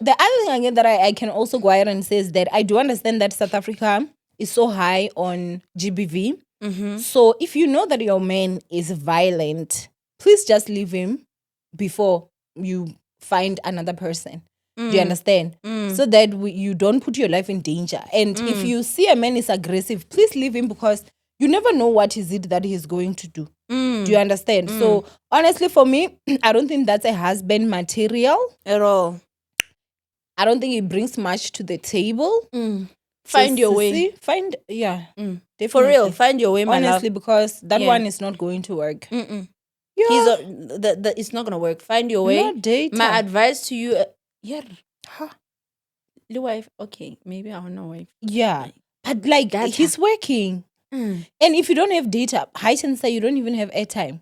other thing again that I can also go ahead and say is that I do understand that South Africa is so high on GBV. So if you know that your man is violent, please just leave him before you find another person. Do you understand? So that you don't put your life in danger. And if you see a man is aggressive, please leave him because you never know what is it that he's going to do. Do you understand? So honestly, for me, I don't think that's a husband material at all. I don't think it brings much to the table. Find your way. Definitely. For real, find your way, man. Honestly, because that one is not going to work. Yeah. It's not going to work. Find your way. No data. My advice to you, the wife, okay, maybe I don't know wife. Yeah. But like, he's working. And if you don't have data, high chance that you don't even have airtime.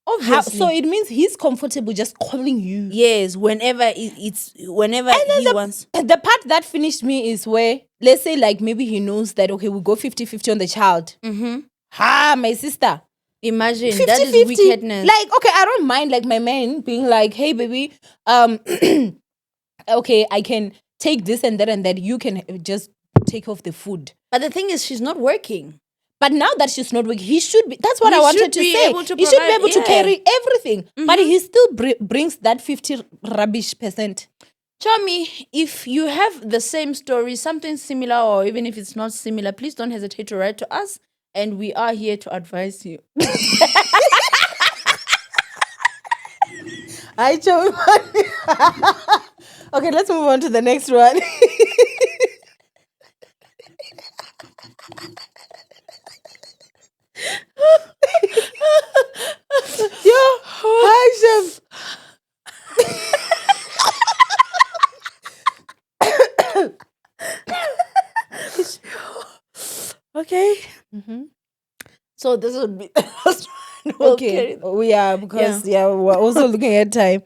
Obviously. So it means he's comfortable just calling you. Yes, whenever he wants. The part that finished me is where, let's say like maybe he knows that, okay, we'll go 50-50 on the child. My sister. Imagine, 50-50. That is wickedness. Like, okay, I don't mind like my man being like, hey baby, okay, I can take this and that you can just take off the food. But the thing is, she's not working. But now that she's not working, he should be. That's what I wanted to say. He should be able to carry everything. But he still brings that 50 rubbish percent. Chomi, if you have the same story, something similar, or even if it's not similar, please don't hesitate to write to us. And we are here to advise you. Hi, Chomi. Okay, let's move on to the next one. Mm-hmm. So this would be the last one. We'll Okay. carry. Oh, yeah, Yeah. because yeah, we're also looking at time.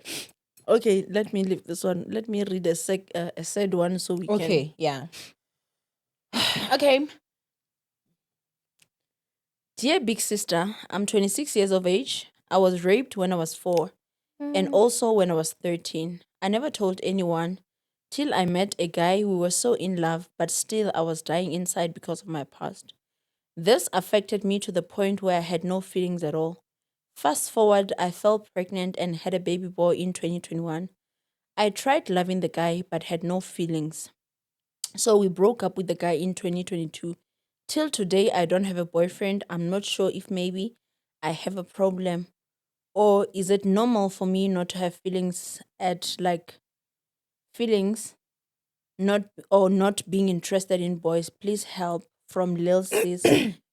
Okay, let me leave this one. Let me read a sad one so we can. Okay, yeah. Okay. Dear big sister, I'm 26 years of age. I was raped when I was 4 and Mm. also when I was 13. I never told anyone till I met a guy. We were so in love, but still I was dying inside because of my past. This affected me to the point where I had no feelings at all. Fast forward, I fell pregnant and had a baby boy in 2021. I tried loving the guy but had no feelings. So we broke up with the guy in 2022. Till today, I don't have a boyfriend. I'm not sure if maybe I have a problem, or is it normal for me not to have feelings at like feelings not or not being interested in boys? Please help from Lil Sis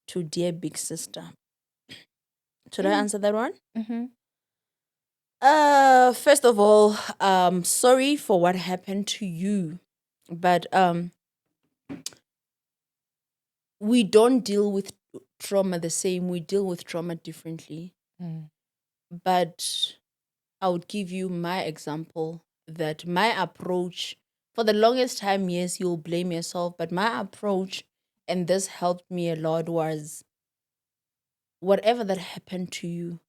to dear big sister. Should I answer that one? Mm-hmm. First of all, sorry for what happened to you, but we don't deal with trauma the same. We deal with trauma differently. Mm. But I would give you my example that my approach for the longest time, yes, you'll blame yourself, but my approach, and this helped me a lot, was whatever that happened to you,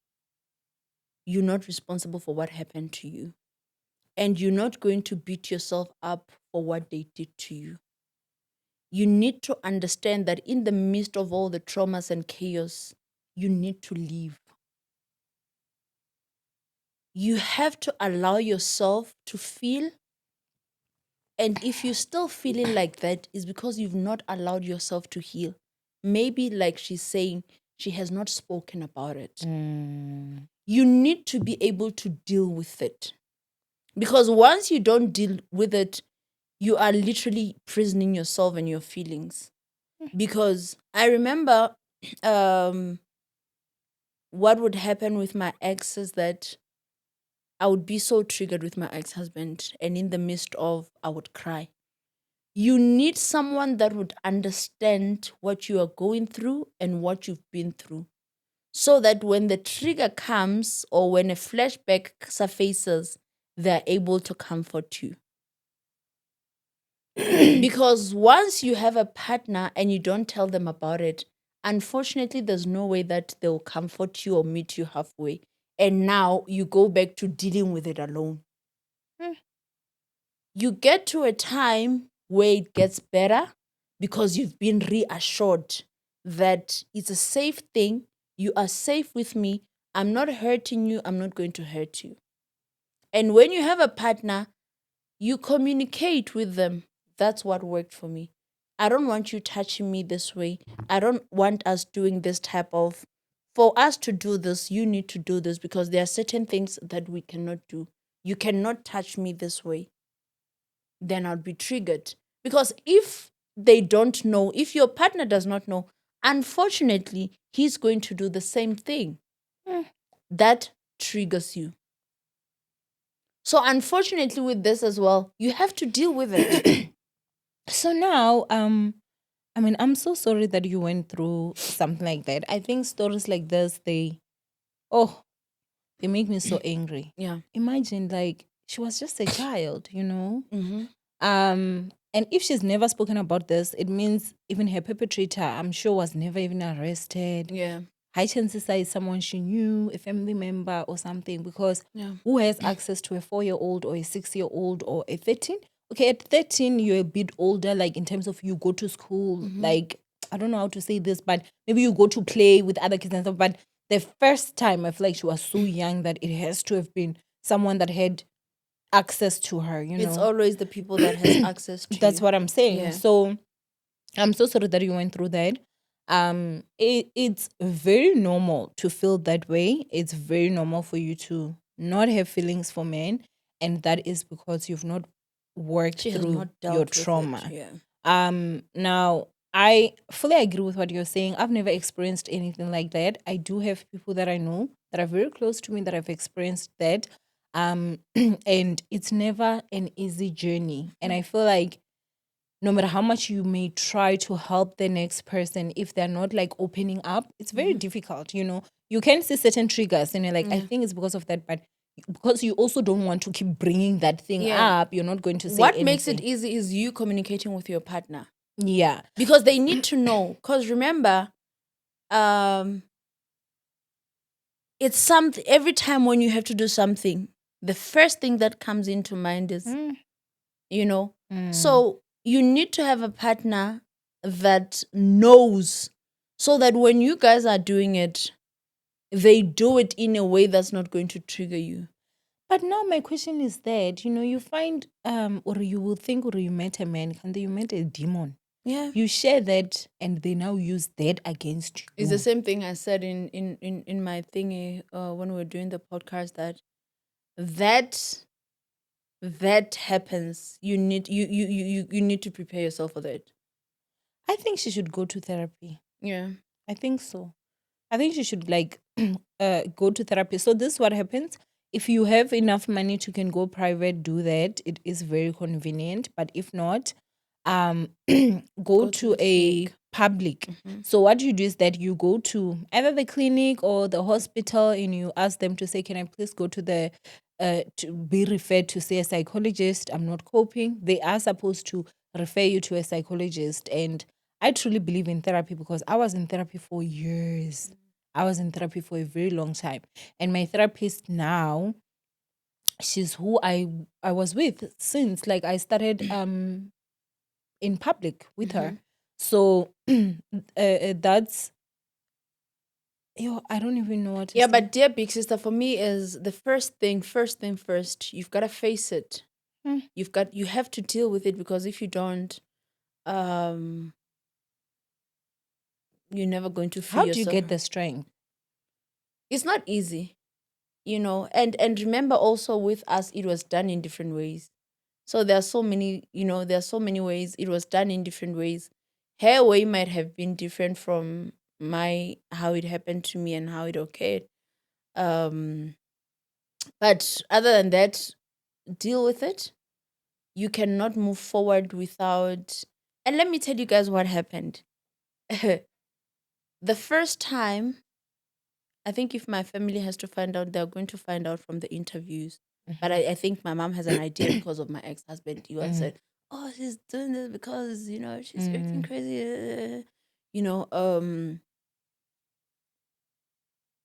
you're not responsible for what happened to you. And you're not going to beat yourself up for what they did to you. You need to understand that in the midst of all the traumas and chaos, you need to leave. You have to allow yourself to feel. And if you're still feeling like that, it's because you've not allowed yourself to heal. Maybe, like she's saying, she has not spoken about it. Mm. You need to be able to deal with it. Because once you don't deal with it, you are literally prisoning yourself and your feelings. Because I remember what would happen with my ex is that I would be so triggered with my ex husband, and in the midst of, I would cry. You need someone that would understand what you are going through and what you've been through, so that when the trigger comes or when a flashback surfaces, they're able to comfort you. Because once you have a partner and you don't tell them about it, unfortunately, there's no way that they'll comfort you or meet you halfway. And now you go back to dealing with it alone. Mm. You get to a time where it gets better because you've been reassured that it's a safe thing. You are safe with me. I'm not hurting you. I'm not going to hurt you. And when you have a partner, you communicate with them. That's what worked for me. I don't want you touching me this way. I don't want us doing this type of. For us to do this, you need to do this because there are certain things that we cannot do. You cannot touch me this way. Then I'll be triggered. Because if they don't know, if your partner does not know, unfortunately, he's going to do the same thing. Mm. That triggers you. So, unfortunately, with this as well, you have to deal with it. So now, I mean, I'm so sorry that you went through something like that. I think stories like this, oh, they make me so angry. Yeah. Imagine, like, she was just a child, you know? Mm-hmm. And if she's never spoken about this, it means even her perpetrator, I'm sure, was never even arrested. Yeah. High chances are it's someone she knew, a family member or something, because Yeah. who has access to a 4-year-old or a 6-year-old or a 13? Okay, at 13, you're a bit older, like in terms of you go to school, like, I don't know how to say this, but maybe you go to play with other kids and stuff. But the first time, I feel like she was so young that it has to have been someone that had access to her, you It's know? always the people that has access to That's you. what I'm saying. Yeah. So I'm so sorry that you went through that. It's very normal to feel that way. It's very normal for you to not have feelings for men, and that is because you've not worked She has through not your dealt with it. trauma. Yeah. Now I fully agree with what you're saying. I've never experienced anything like that. I do have people that I know that are very close to me that have experienced that. And it's never an easy journey. And I feel like no matter how much you may try to help the next person, if they're not like opening up, it's very difficult. You can see certain triggers and you're like, I Yeah. think it's because of that, but because you also don't want to keep bringing that thing Yeah. up, you're not going to say What makes it anything. easy is you communicating with your partner, Yeah. because they need to know. Because remember, um, it's something every time when you have to do something, the first thing that comes into mind is, Mm. you know, Mm. so you need to have a partner that knows, so that when you guys are doing it, they do it in a way that's not going to trigger you. But now my question is that, you find or you will think or you met a man and then you met a demon. Yeah. You share that and they now use that against It's the you. same thing I said in my thingy when we were doing the podcast, that that happens. You need to prepare yourself for that. I think she should go to therapy. Yeah. I think so. I think she should like go to therapy. So this is what happens. If you have enough money to can go private, do that. It is very convenient. But if not, um go Go to to the a clinic. public. Mhm. So what you do is that you go to either the clinic or the hospital and you ask them to say, can I please go to the to be referred to say a psychologist? I'm not coping. They are supposed to refer you to a psychologist. And I truly believe in therapy because I was in therapy for years. I was in therapy for a very long time. And my therapist now, she's who I was with since like I started in public with her. Mhm. So that's I don't even know what to Yeah, say. but dear big sister, for me is the first thing first. You've got to face it. Hmm. You have to deal with it, because if you don't, um, you're never going to free How do you yourself. get the strength? It's not easy, and remember also with us, it was done in different ways. So there are so many, there are so many ways it was done in different ways. Her way might have been different from my how it happened to me and how it occurred. Um, but other than that, deal with it. You cannot move forward without. And let me tell you guys what happened. The first time, I think if my family has to find out, they're going to find out from the interviews. But I think my mom has an idea because of my ex husband. He once Mm. said, "Oh, she's doing this because she's acting Mm. crazy." You know, um,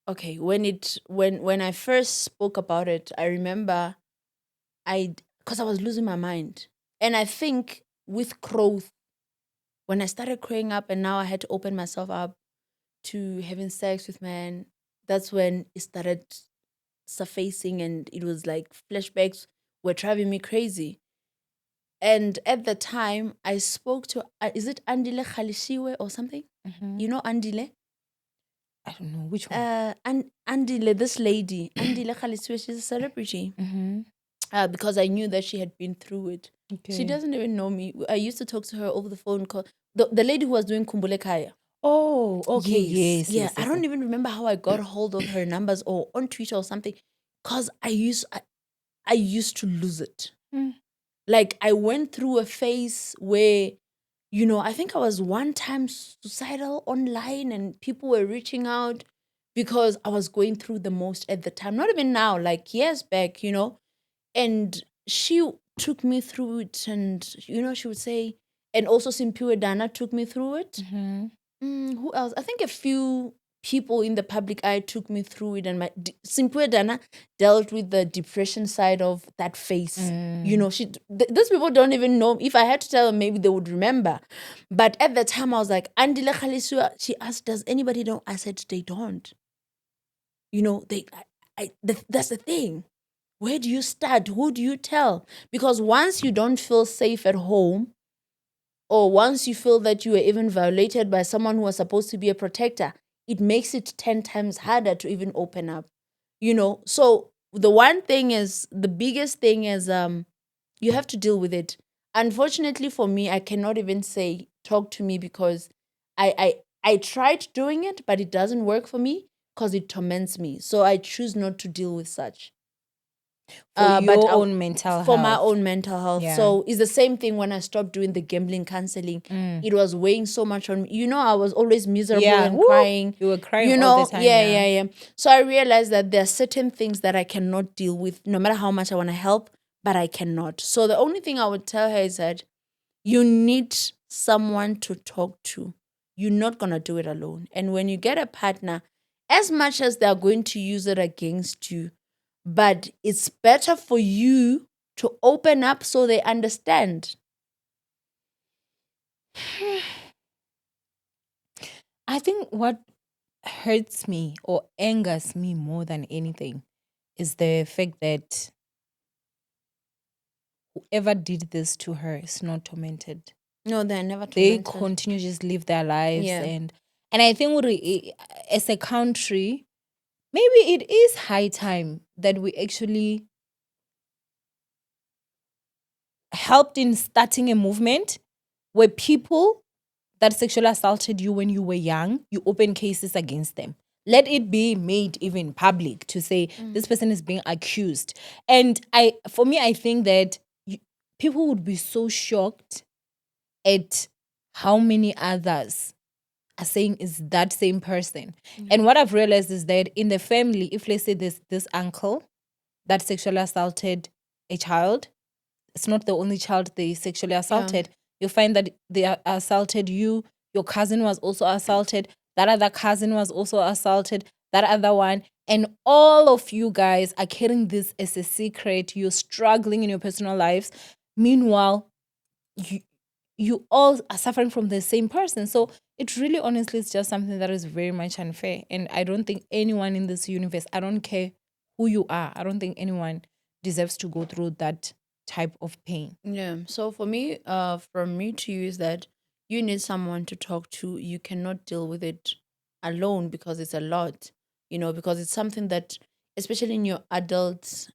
okay. When I first spoke about it, I remember because I was losing my mind, and I think with growth, when I started growing up, and now I had to open myself up to having sex with men, that's when it started surfacing, and it was like flashbacks were driving me crazy. And at the time, I spoke to, is it Andile Khalishiwe or something? Mhm. You know Andile? I don't know which one. Andile, this lady, Andile Khalishiwe, she's a celebrity. Mm-hmm. Because I knew that she had been through it. She Okay. doesn't even know me. I used to talk to her over the phone call. The lady who was doing Kumbule Kaya. Oh, okay. Yes. Yes, Yeah. yes, I yes, don't yes. even remember how I got a hold of her numbers or on Twitter or something. Cause I used to lose it. Mm. Like I went through a phase where, I think I was one time suicidal online, and people were reaching out because I was going through the most at the time. Not even now, like years back, and she took me through it, and she would say, and also Simpiwe Dana took me through it. Mm-hmm. Who else? I think a few people in the public eye took me through it, and Simpiwe Dana dealt with the depression side of that phase. Mm. Those people don't even know. If I had to tell them, maybe they would remember. But at the time, I was like, Andile Khalisua. She asked, "Does anybody know?" I said, "They don't." That's the thing. Where do you start? Who do you tell? Because once you don't feel safe at home, or once you feel that you were even violated by someone who was supposed to be a protector, it makes it 10 times harder to even open up. So the one thing is, the biggest thing is, you have to deal with it. Unfortunately for me, I cannot even say talk to me, because I tried doing it, but it doesn't work for me because it torments me. So I choose not to deal with such. For but your own mental for my health. own mental health. Yeah. So it's the same thing when I stopped doing the gambling counseling. It was weighing so much on me. I was always miserable Yeah. and Woo! crying. You were crying all the time. Yeah, Yeah. yeah, yeah. So I realized that there are certain things that I cannot deal with, no matter how much I want to help, but I cannot. So the only thing I would tell her is that you need someone to talk to. You're not going to do it alone. And when you get a partner, as much as they're going to use it against you, but it's better for you to open up so they understand. I think what hurts me or angers me more than anything is the fact that whoever did this to her is not tormented. No, they're never They tormented. continue to just live their lives, Yeah. and I think as a country, maybe it is high time that we actually helped in starting a movement where people that sexually assaulted you when you were young, you open cases against them. Let it be made even public to say this person is being accused. And for me, I think that people would be so shocked at how many others are saying is that same person. And what I've realized is that in the family, if let's say there's this uncle that sexually assaulted a child, it's not the only child they sexually assaulted. You find that they assaulted you. Your cousin was also assaulted. That other cousin was also assaulted. That other one. And all of you guys are carrying this as a secret. You're struggling in your personal lives. Meanwhile, you, you all are suffering from the same person. So it really honestly is just something that is very much unfair. And I don't think anyone in this universe, I don't care who you are, I don't think anyone deserves to go through that type of pain. Yeah. So for me, from me to you is that you need someone to talk to. You cannot deal with it alone because it's a lot, because it's something that, especially in your adult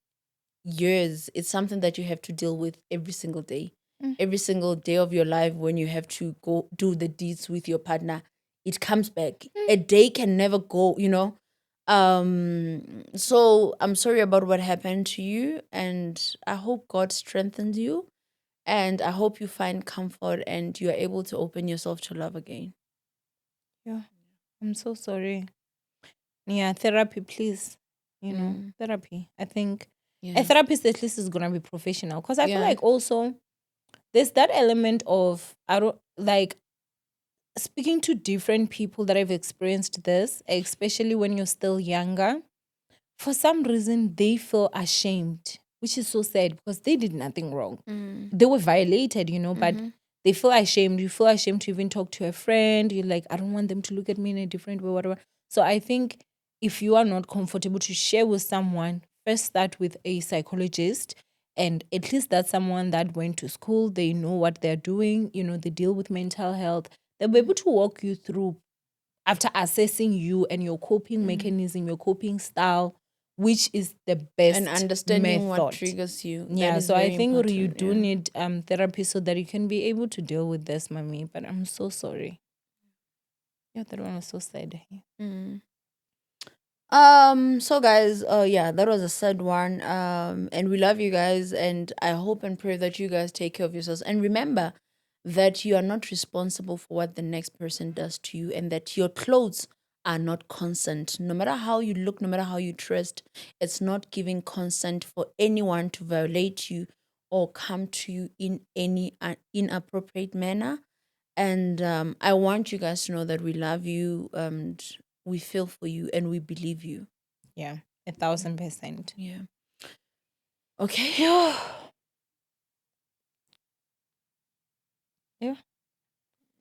years, it's something that you have to deal with every single day. Every single day of your life when you have to go do the deeds with your partner, it comes back. A day can never go. So I'm sorry about what happened to you, and I hope God strengthens you, and I hope you find comfort and you are able to open yourself to love again. Yeah, I'm so sorry. Yeah, therapy, please. Therapy. I think a Yeah. therapist at least is gonna be professional. Because I feel Yeah. like also there's that element of I don't like speaking to different people that have experienced this, especially when you're still younger. For some reason, they feel ashamed, which is so sad because they did nothing wrong. Mm. They were violated, but Mhm. they feel ashamed. You feel ashamed to even talk to a friend. You're like, I don't want them to look at me in a different way, whatever. So I think if you are not comfortable to share with someone, first start with a psychologist. And at least that's someone that went to school. They know what they're doing. They deal with mental health. They'll be able to walk you through after assessing you and your coping mechanism, your coping style, which is the And best understanding what method. triggers you. That Yeah, is so I very think you important. do Yeah. need therapy so that you can be able to deal with this, mommy. But I'm so sorry. Yeah, that one was so sad. Mm. So guys, yeah, that was a sad one. And we love you guys, and I hope and pray that you guys take care of yourselves. And remember that you are not responsible for what the next person does to you, and that your clothes are not consent. No matter how you look, no matter how you dressed, it's not giving consent for anyone to violate you or come to you in any inappropriate manner. And I want you guys to know that we love you, and we feel for you, and we believe you. Yeah, 1,000%. Yeah. Okay. Yeah,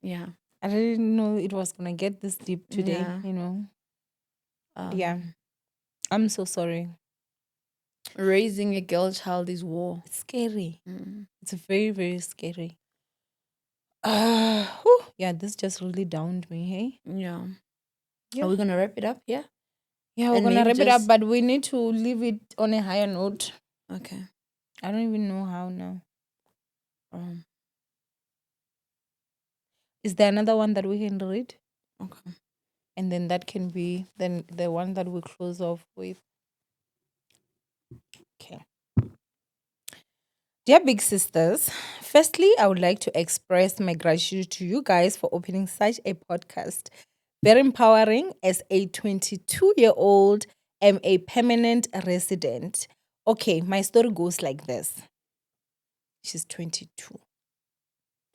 Yeah. I didn't know it was gonna get this deep today. Yeah. Yeah, Um, I'm so sorry. Raising a girl child is war. It's scary. Mm. It's very, very scary. Yeah, this just really downed me. Hey, Yeah. Are yeah, we gonna wrap it up? Yeah. yeah. We're And gonna maybe wrap it up, just but we need to leave it on a higher note. okay. I don't even know how now. Um. Is there another one that we can read? Okay. And then that can be then the one that we close off with. Okay. Dear big sisters, firstly, I would like to express my gratitude to you guys for opening such a podcast. Very empowering. As a 22-year-old, am a permanent resident. Okay, my story goes like this. She's 22.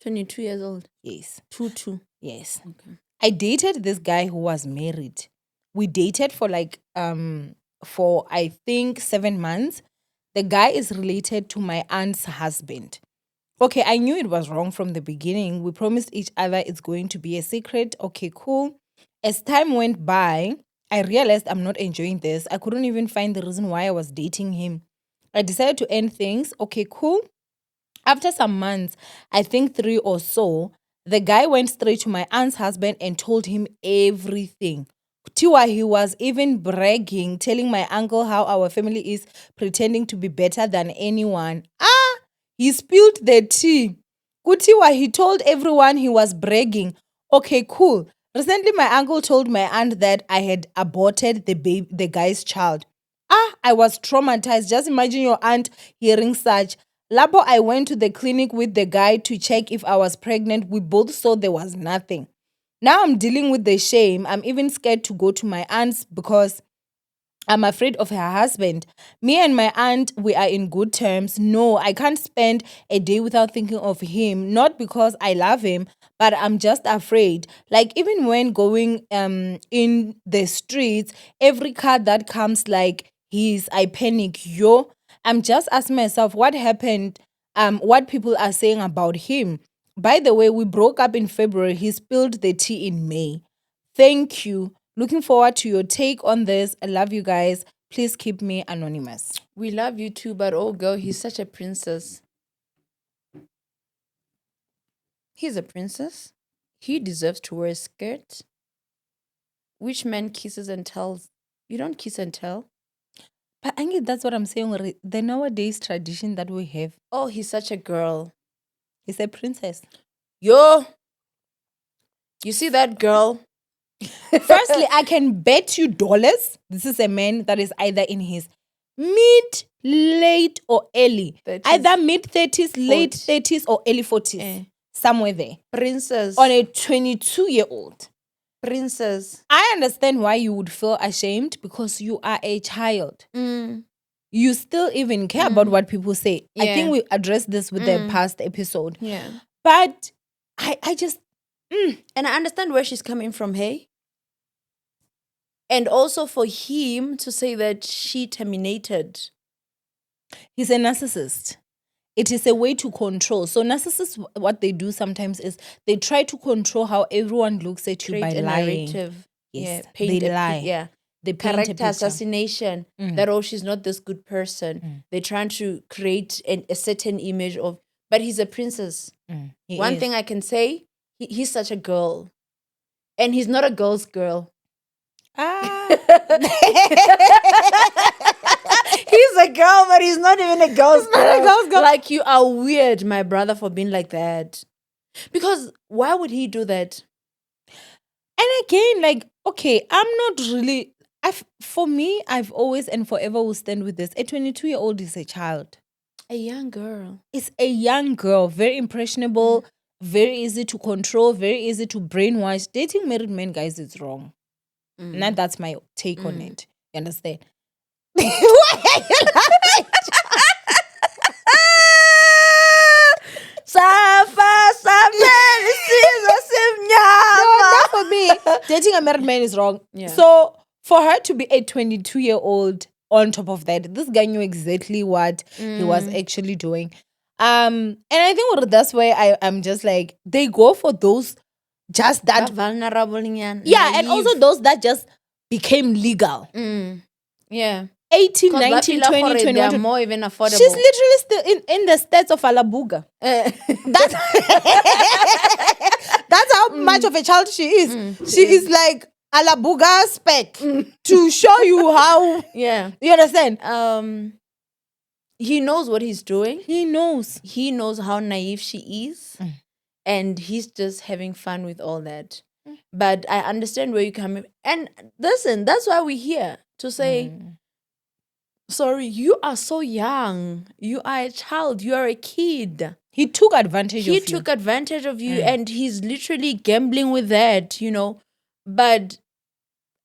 22 years old. Yes. 2. Yes. Okay. I dated this guy who was married. We dated for for I think 7 months. The guy is related to my aunt's husband. Okay, I knew it was wrong from the beginning. We promised each other it's going to be a secret. Okay, cool. As time went by, I realized I'm not enjoying this. I couldn't even find the reason why I was dating him. I decided to end things. Okay, cool. After some months, I think 3 or so, the guy went straight to my aunt's husband and told him everything. Tiwa, he was even bragging, telling my uncle how our family is pretending to be better than anyone. He spilled the tea. Kutiwa, he told everyone he was bragging. Okay, cool. Recently, my uncle told my aunt that I had aborted the guy's child. I was traumatized. Just imagine your aunt hearing such. Labo, I went to the clinic with the guy to check if I was pregnant. We both saw there was nothing. Now I'm dealing with the shame. I'm even scared to go to my aunt's because I'm afraid of her husband. Me and my aunt, we are in good terms. No, I can't spend a day without thinking of him. Not because I love him, but I'm just afraid. Like even when going in the streets, every car that comes like his, I panic. Yo, I'm just asking myself what happened, what people are saying about him. By the way, we broke up in February. He spilled the tea in May. Thank you. Looking forward to your take on this. I love you guys. Please keep me anonymous. We love you too, but oh girl, he's such a princess. He's a princess. He deserves to wear a skirt. Which man kisses and tells? You don't kiss and tell. But Angie, that's what I'm saying. The nowadays tradition that we have Oh, he's such a girl. is a princess. Yo, you see that girl? Firstly, I can bet you dollars. This is a man that is either in his mid, late, or early. 30s, either mid 30s, late 40s. 30s, or early 40s. Somewhere there. Princess. On a 22-year-old. Princess. I understand why you would feel ashamed because you are a child. You still even care about what people say. I Yeah. think we addressed this with the past episode. Yeah. But I just... And I understand where she's coming from, hey? And also for him to say that she terminated. He's a narcissist. It is a way to control. So narcissists, what they do sometimes is they try to control how everyone looks at you Create by a lying. narrative. Yes, Paint they a lie. yeah. They paint a Character picture. assassination. That, oh, she's not this good person. They're trying to create a certain image of, but he's a princess. One thing I can say, he's such a girl. And he's not a girl's girl. He's a girl, but he's not even a girl's girl. not a girl's girl. Like, you are weird, my brother, for being like that. Because why would he do that? And again, like, okay, I'm not really... for me, I've always and forever will stand with this. A 22-year-old is a child. A young girl. It's a young girl, very impressionable, very easy to control, very easy to brainwash. Dating married men, guys, it's wrong. Now that's my take on it. You understand? Not for me. Dating a married man is wrong. Yeah. So for her to be a 22-year-old, on top of that, this guy knew exactly what he was actually doing. And I think that's why I'm just like, they go for those just that vulnerable. yeah, and also those that just became legal. Yeah. 18, 19, 20, 21. They are more even affordable. She's literally still in the stats of Alabuga. That's that's how much of a child she is. She is like Alabuga spec to show you how. Yeah. You understand? He knows what he's doing. He knows. He knows how naive she is. And he's just having fun with all that. But I understand where you're coming. And listen, that's why we're here. To say, Sorry, you are so young. You are a child. You are a kid. He took advantage He of you. took advantage of you and he's literally gambling with that, But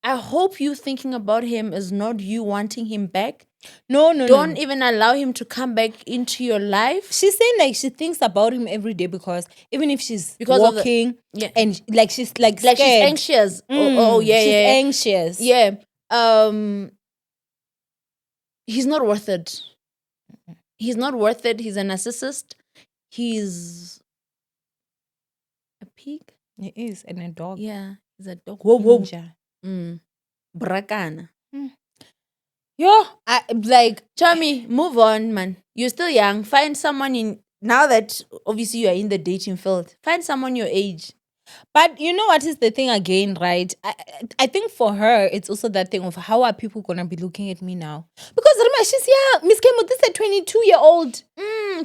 I hope you thinking about him is not you wanting him back. No, no, Don't no. even allow him to come back into your life. She's saying like she thinks about him every day because even if she's Because of the- walking Yeah. and like she's like Like she's scared. anxious. Oh, yeah, She's yeah. anxious. Yeah. He's not worth it. He's not worth it. He's a narcissist. He's a pig. He is, and a dog. Yeah, he's a dog. Ninja. Brakana. Yo, I like Tommy, move on, man. You're still young. Find someone now that obviously you are in the dating field. Find someone your age. but you know what is the thing again, right? I think for her, it's also that thing of how are people gonna be looking at me now? Because remember, she's young. Miss Kemo, this is a 22-year-old.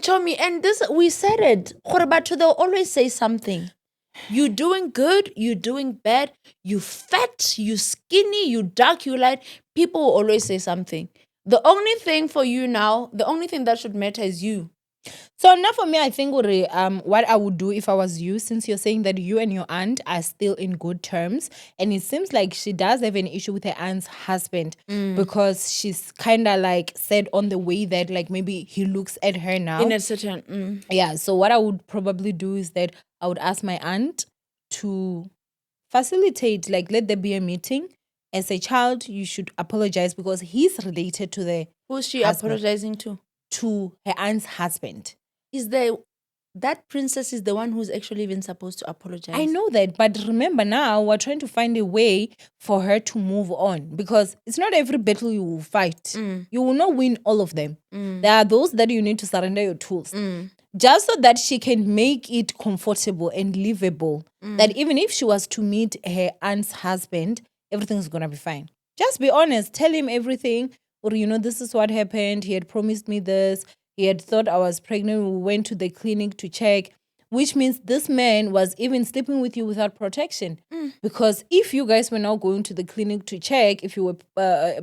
Tommy, and this we said it. But they'll always say something. You doing good, you doing bad, you fat, you skinny, you dark, you light. People will always say something. The only thing for you now, the only thing that should matter is you. So now for me, I think what I would do if I was you, since you're saying that you and your aunt are still in good terms, and it seems like she does have an issue with her aunt's husband because she's kind of like said on the way that like maybe he looks at her now. In a certain Yeah, so what I would probably do is that I would ask my aunt to facilitate, like let there be a meeting. As a child, you should apologize because he's related to the Who's she husband. apologizing to? Her aunt's husband. Is that princess is the one who's actually even supposed to apologize? I know that, but remember now we're trying to find a way for her to move on because it's not every battle you will fight. You will not win all of them. There are those that you need to surrender your tools. Just so that she can make it comfortable and livable. That even if she was to meet her aunt's husband, everything's gonna be fine. Just be honest. Tell him everything. Or, this is what happened. He had promised me this. He had thought I was pregnant. We went to the clinic to check. Which means this man was even sleeping with you without protection. Because if you guys were now going to the clinic to check if you were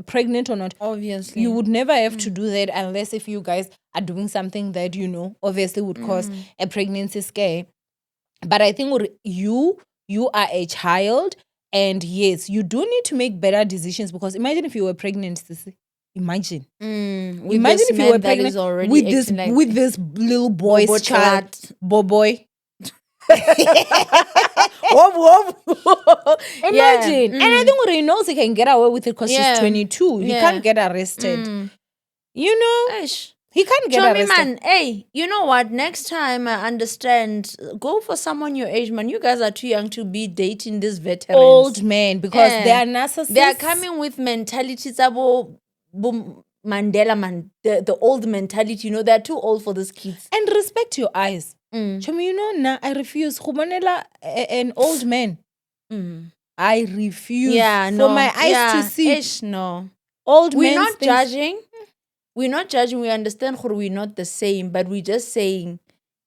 pregnant or not, obviously you would never have to do that unless if you guys are doing something that, obviously would cause a pregnancy scare. But I think you are a child. And yes, you do need to make better decisions because imagine if you were pregnant, Sissy. Imagine. Imagine if you were pregnant with this little boy's child. Boy. Imagine. And I think he knows he can get away with it because she's 22. He can't get arrested. He can't get arrested. Man, hey, you know what? Next time I understand, go for someone your age, man. You guys are too young to be dating these veterans. Old men, because they are narcissists. They are coming with mentalities about Mandela, man. The old mentality, they're too old for these kids. And respect your eyes. Chomi, I refuse. An old man. I refuse for my eyes to see. No. Old We're not judging. We're not judging. We understand we're not the same, but we're just saying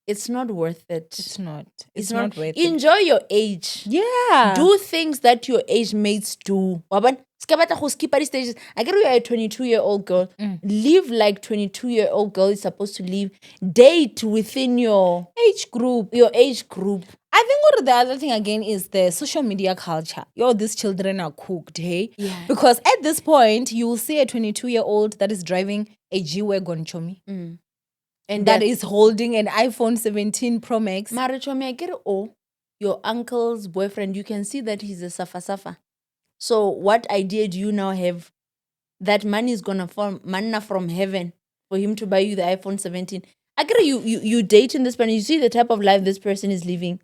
it's not worth it. It's not. It's not worth it. Enjoy your age. Yeah. Do things that your age mates do. Skip stages. I get you are a 22-year-old girl. Live like 22-year-old girl is supposed to live. Date within your age group. I think what the other thing again is the social media culture. These children are cooked, hey? Yeah. Because at this point, you will see a 22-year-old that is driving a G-Wagon, Chomi. And that is holding an iPhone 17 Pro Max. Mara Chomi, I get your uncle's boyfriend, you can see that he's a safa. So what idea do you now have that money is gonna fall manna from heaven for him to buy you the iPhone 17? I get you dating this person, you see the type of life this person is living.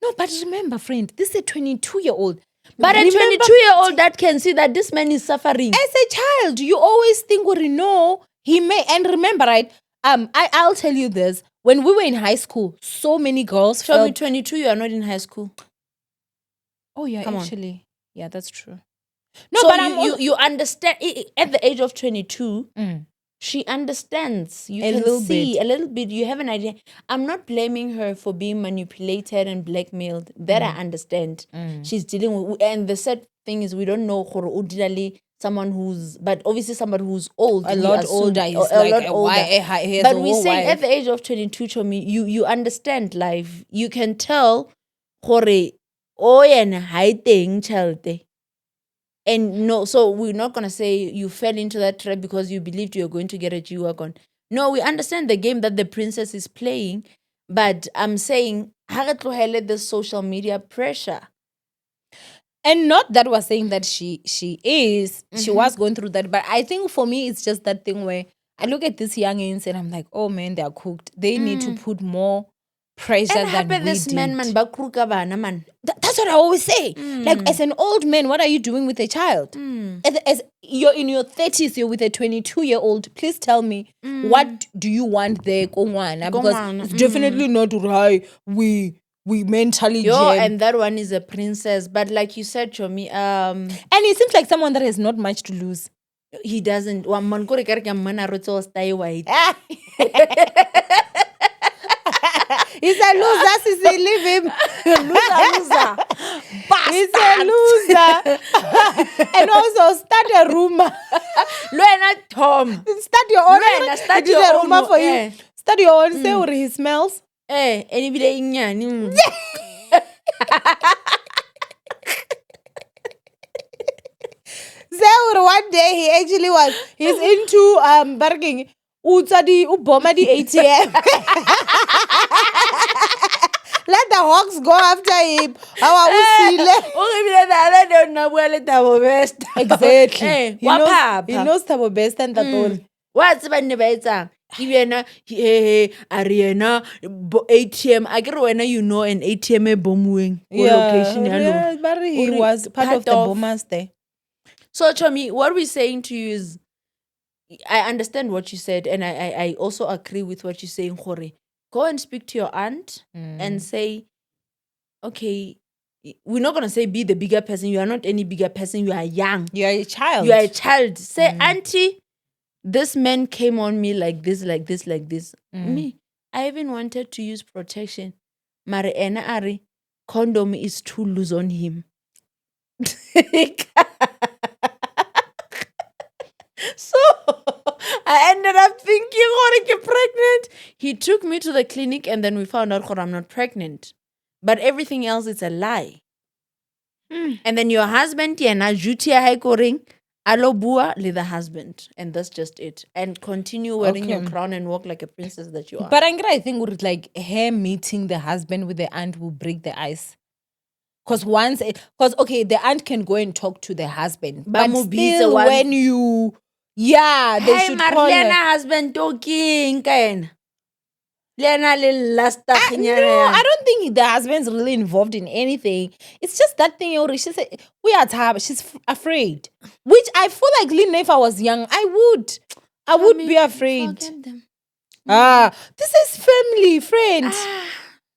No, but remember, friend, this is a 22-year-old. But a 22-year-old that can see that this man is suffering. As a child, you always think, he may. And remember, right? I'll tell you this. When we were in high school, so many girls Show me 22, you are not in high school. Oh, yeah, Come actually. On. Yeah, that's true. No, so but you understand, at the age of 22, She understands. You A can little see bit. a little bit. You have an idea. I'm not blaming her for being manipulated and blackmailed. That I understand. She's dealing with, and the sad thing is, we don't know gore ordinarily someone who's, but obviously somebody who's old, A we lot assume, older. He's a like lot a older. he has But a we're whole saying at wife. the age of 22, Chomi, you understand life. You can tell gore oh yena ha e teng tjhelete. And no, so we're not going to say you fell into that trap because you believed you were going to get a G-Wagon. No, we understand the game that the princess is playing, but I'm saying, ha re tlohele this social media pressure. And not that we're saying that she was going through that, but I think for me it's just that thing where I look at these youngins and I'm like, oh man, they're cooked. They need to put more pressure And than happen we this did. man ba kruka bana man. That's what I always say. Like, as an old man, what are you doing with a child? As you're in your 30s, you're with a 22-year-old. Please tell me, what do you want there, Kongwana? Because Kongwana, it's definitely not right. We mentally Yo, jam. and that one is a princess. But like you said, Chomi, And he seems like someone that has not much to lose. he doesn't. Wa man kore kare ke mmona re tso stay white. He's a loser, Sissy. Leave him. Loser. He's a loser. And also, start a rumor. Luena Tom. Start your own. Luena, start It is your a own. rumor for you. Start your own. Say what he smells. Any bile inyani. Say one day he actually was. He's into bargaining. Utsadi uboma di ATM. Let the hawks go after him. How Exactly. He knows Tabo best and that all. What's ba ne ba etsang? Ibena Ariana ATM. I get when you know an ATM e bomueng location ya lona. Yeah, but he was part of the bombers there. So Chomi, what we're saying to you is, I understand what you said, and I also agree with what you're saying, Khore. Go and speak to your aunt and say, okay, we're not going to say be the bigger person. You are not any bigger person. You are young. You are a child. You are a child. Say, auntie, this man came on me like this, like this, like this. Me, I even wanted to use protection. Mare ena are, condom is too loose on him. So I ended up thinking, oh, I'm pregnant. He took me to the clinic and then we found out, I'm not pregnant. But everything else is a lie. And then your husband, yena jutia haikoring, alo bua le the husband. And that's just it. And continue wearing your crown and walk like a princess that you are. But I think with like her meeting the husband with the aunt will break the ice. Because the aunt can go and talk to the husband. But still, when you, they should call Lena her. husband talking, kind. Lena last No, I don't think the husband's really involved in anything. It's just that thing, she said, we are tired. She's afraid. Which I feel like, Lena, if I was young, I would be afraid. Forget them. This is family, friend.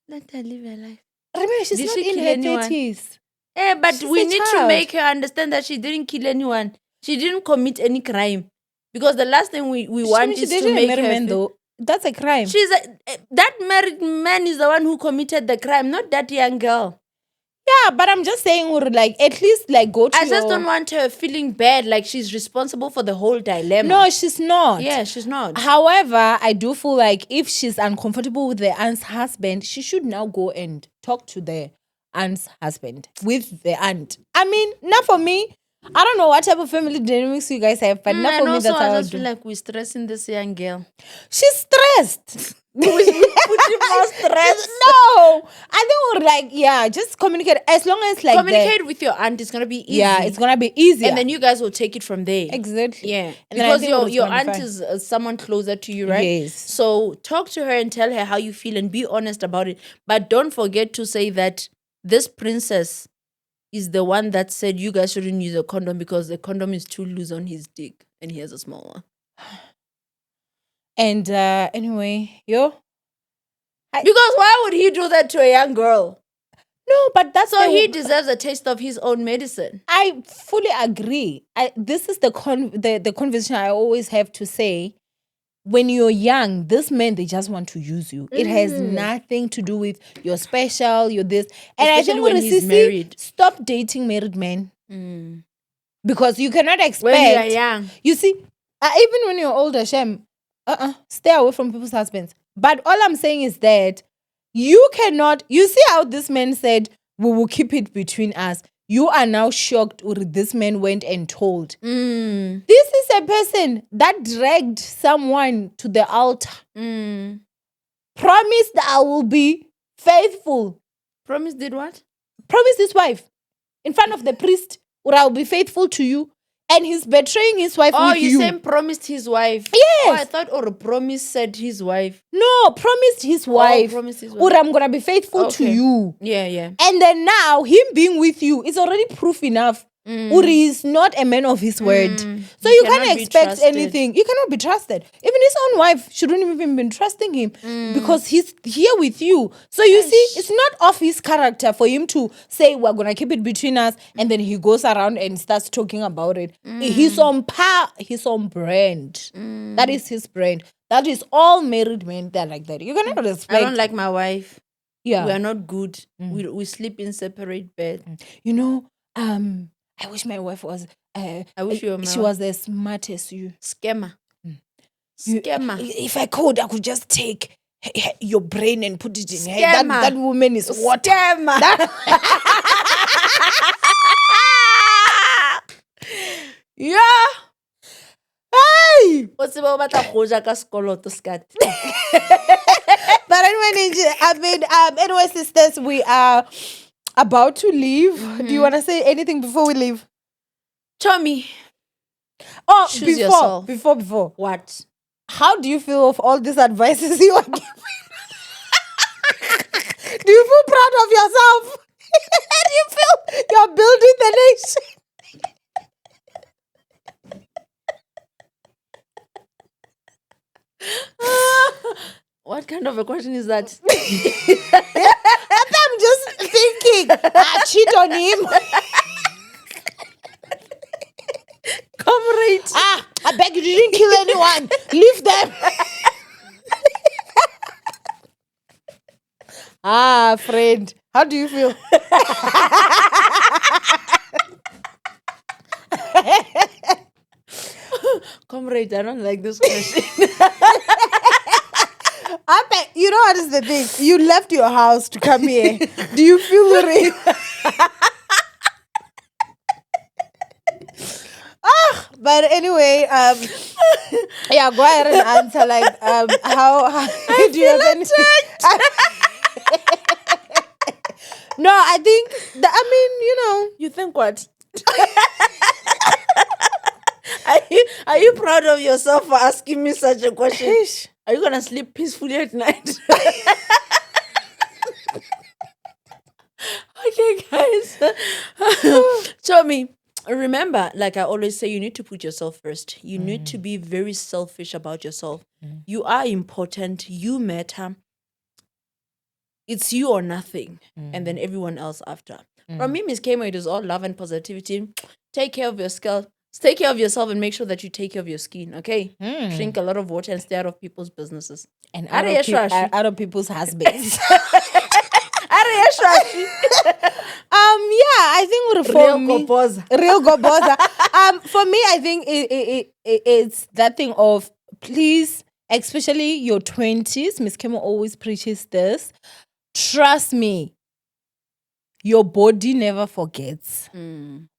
Let her live her life. Remember, she's not in her 30s. But we need to make her understand that she didn't kill anyone. She didn't commit any crime. Because the last thing we want is to make her... though. That's a crime. That married man is the one who committed the crime, not that young girl. Yeah, but I'm just saying, like, at least, like, go to I just don't want her feeling bad, like she's responsible for the whole dilemma. No, she's not. Yeah, she's not. However, I do feel like if she's uncomfortable with the aunt's husband, she should now go and talk to the aunt's husband with the aunt. I mean, not for me. I don't know what type of family dynamics you guys have, but not for me. That's how I just feel like we're stressing this young girl. She's stressed. We put you more stress. No, I think we're like, just communicate. As long as like communicate with your aunt, it's gonna be easy. Yeah, it's gonna be easier, and then you guys will take it from there. Exactly. Yeah, and because your aunt is someone closer to you, right? Yes. So talk to her and tell her how you feel and be honest about it. But don't forget to say that this princess is the one that said you guys shouldn't use a condom because the condom is too loose on his dick and he has a small one. And anyway, because why would he do that to a young girl? No, but that's so he deserves a taste of his own medicine. I fully agree. This is the conversation I always have to say. when you're young, this men, they just want to use you. It has nothing to do with you're special, you're this. And I Especially think when he's married. stop dating married men. Because you cannot expect. When you are young. You see, even when you're older, Shem, stay away from people's husbands. But all I'm saying is that you cannot, you see how this man said, we will keep it between us. You are now shocked, or this man went and told. This is a person that dragged someone to the altar. Promised that I will be faithful. Promise did what? Promised his wife in front of the priest, or I will be faithful to you. And he's betraying his wife with you. Oh, you saying promised his wife? Yes. Oh, I thought or promise said his wife. No, promised his wife. Promised his wife. Or I'm going to be faithful to you. Yeah, yeah. And then now, him being with you is already proof enough. Or he is not a man of his word. So you can't expect anything. You cannot be trusted. Even his own wife shouldn't even been trusting him because he's here with you. So you see, it's not of his character for him to say, we're going to keep it between us. And then he goes around and starts talking about it. He's on par, his own brand. That is his brand. That is all married men. They're like that. You cannot expect. I don't like my wife. Yeah. We are not good. We sleep in separate beds. You know, I wish my wife was. I wish you were she was as smart as you. Scammer. Scammer. If I could just take your brain and put it in her. That woman is what? Scammer. Yeah. Hey. What's about goja ka sekoloto skat? But anyway, sisters, we are about to leave. Do you want to say anything before we leave? Tommy. Oh, choose yourself. Before. What? How do you feel of all these advices you are giving? Do you feel proud of yourself? Do you feel you're building the nation? What kind of a question is that? I'm just thinking. I cheat on him. Comrade. I beg you didn't kill anyone. Leave them. Friend. How do you feel? Comrade, I don't like this question. I bet you know what is the thing? You left your house to come here. Do you feel worried? But anyway, yeah, go ahead and answer. Like, how do you have anything? No, I think You think what? Are you proud of yourself for asking me such a question? Are you gonna sleep peacefully at night? Okay, guys. Tommy, remember, like I always say, you need to put yourself first. You need to be very selfish about yourself. You are important. You matter. It's you or nothing. And then everyone else after. From me, Miss Kamo, it is all love and positivity. Take care of your skull. Take care of yourself and make sure that you take care of your skin, okay? Drink a lot of water and stay out of people's businesses. And out of people's husbands. Yeah, I think real goboza. For me, I think it's that thing of please, especially your 20s. Miss Kemo always preaches this. Trust me, your body never forgets.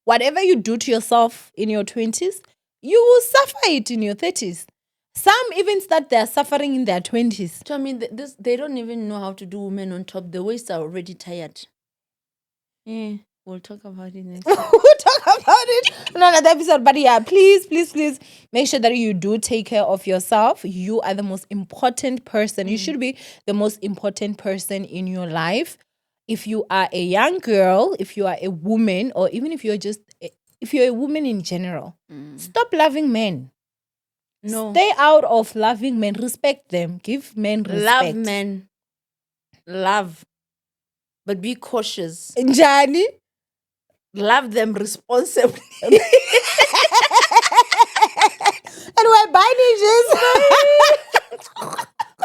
Whatever you do to yourself in your 20s, you will suffer it in your 30s. Some even start their suffering in their 20s. So, I mean, they don't even know how to do women on top. The waists are already tired. Yeah, we'll talk about it next. We'll talk about it in another episode. But yeah, please make sure that you do take care of yourself. You are the most important person. You should be the most important person in your life. If you are a young girl, if you are a woman, or even if you're a woman in general, stop loving men. No. Stay out of loving men. Respect them. Give men respect. Love men. Love. But be cautious. Njani? Love them responsibly.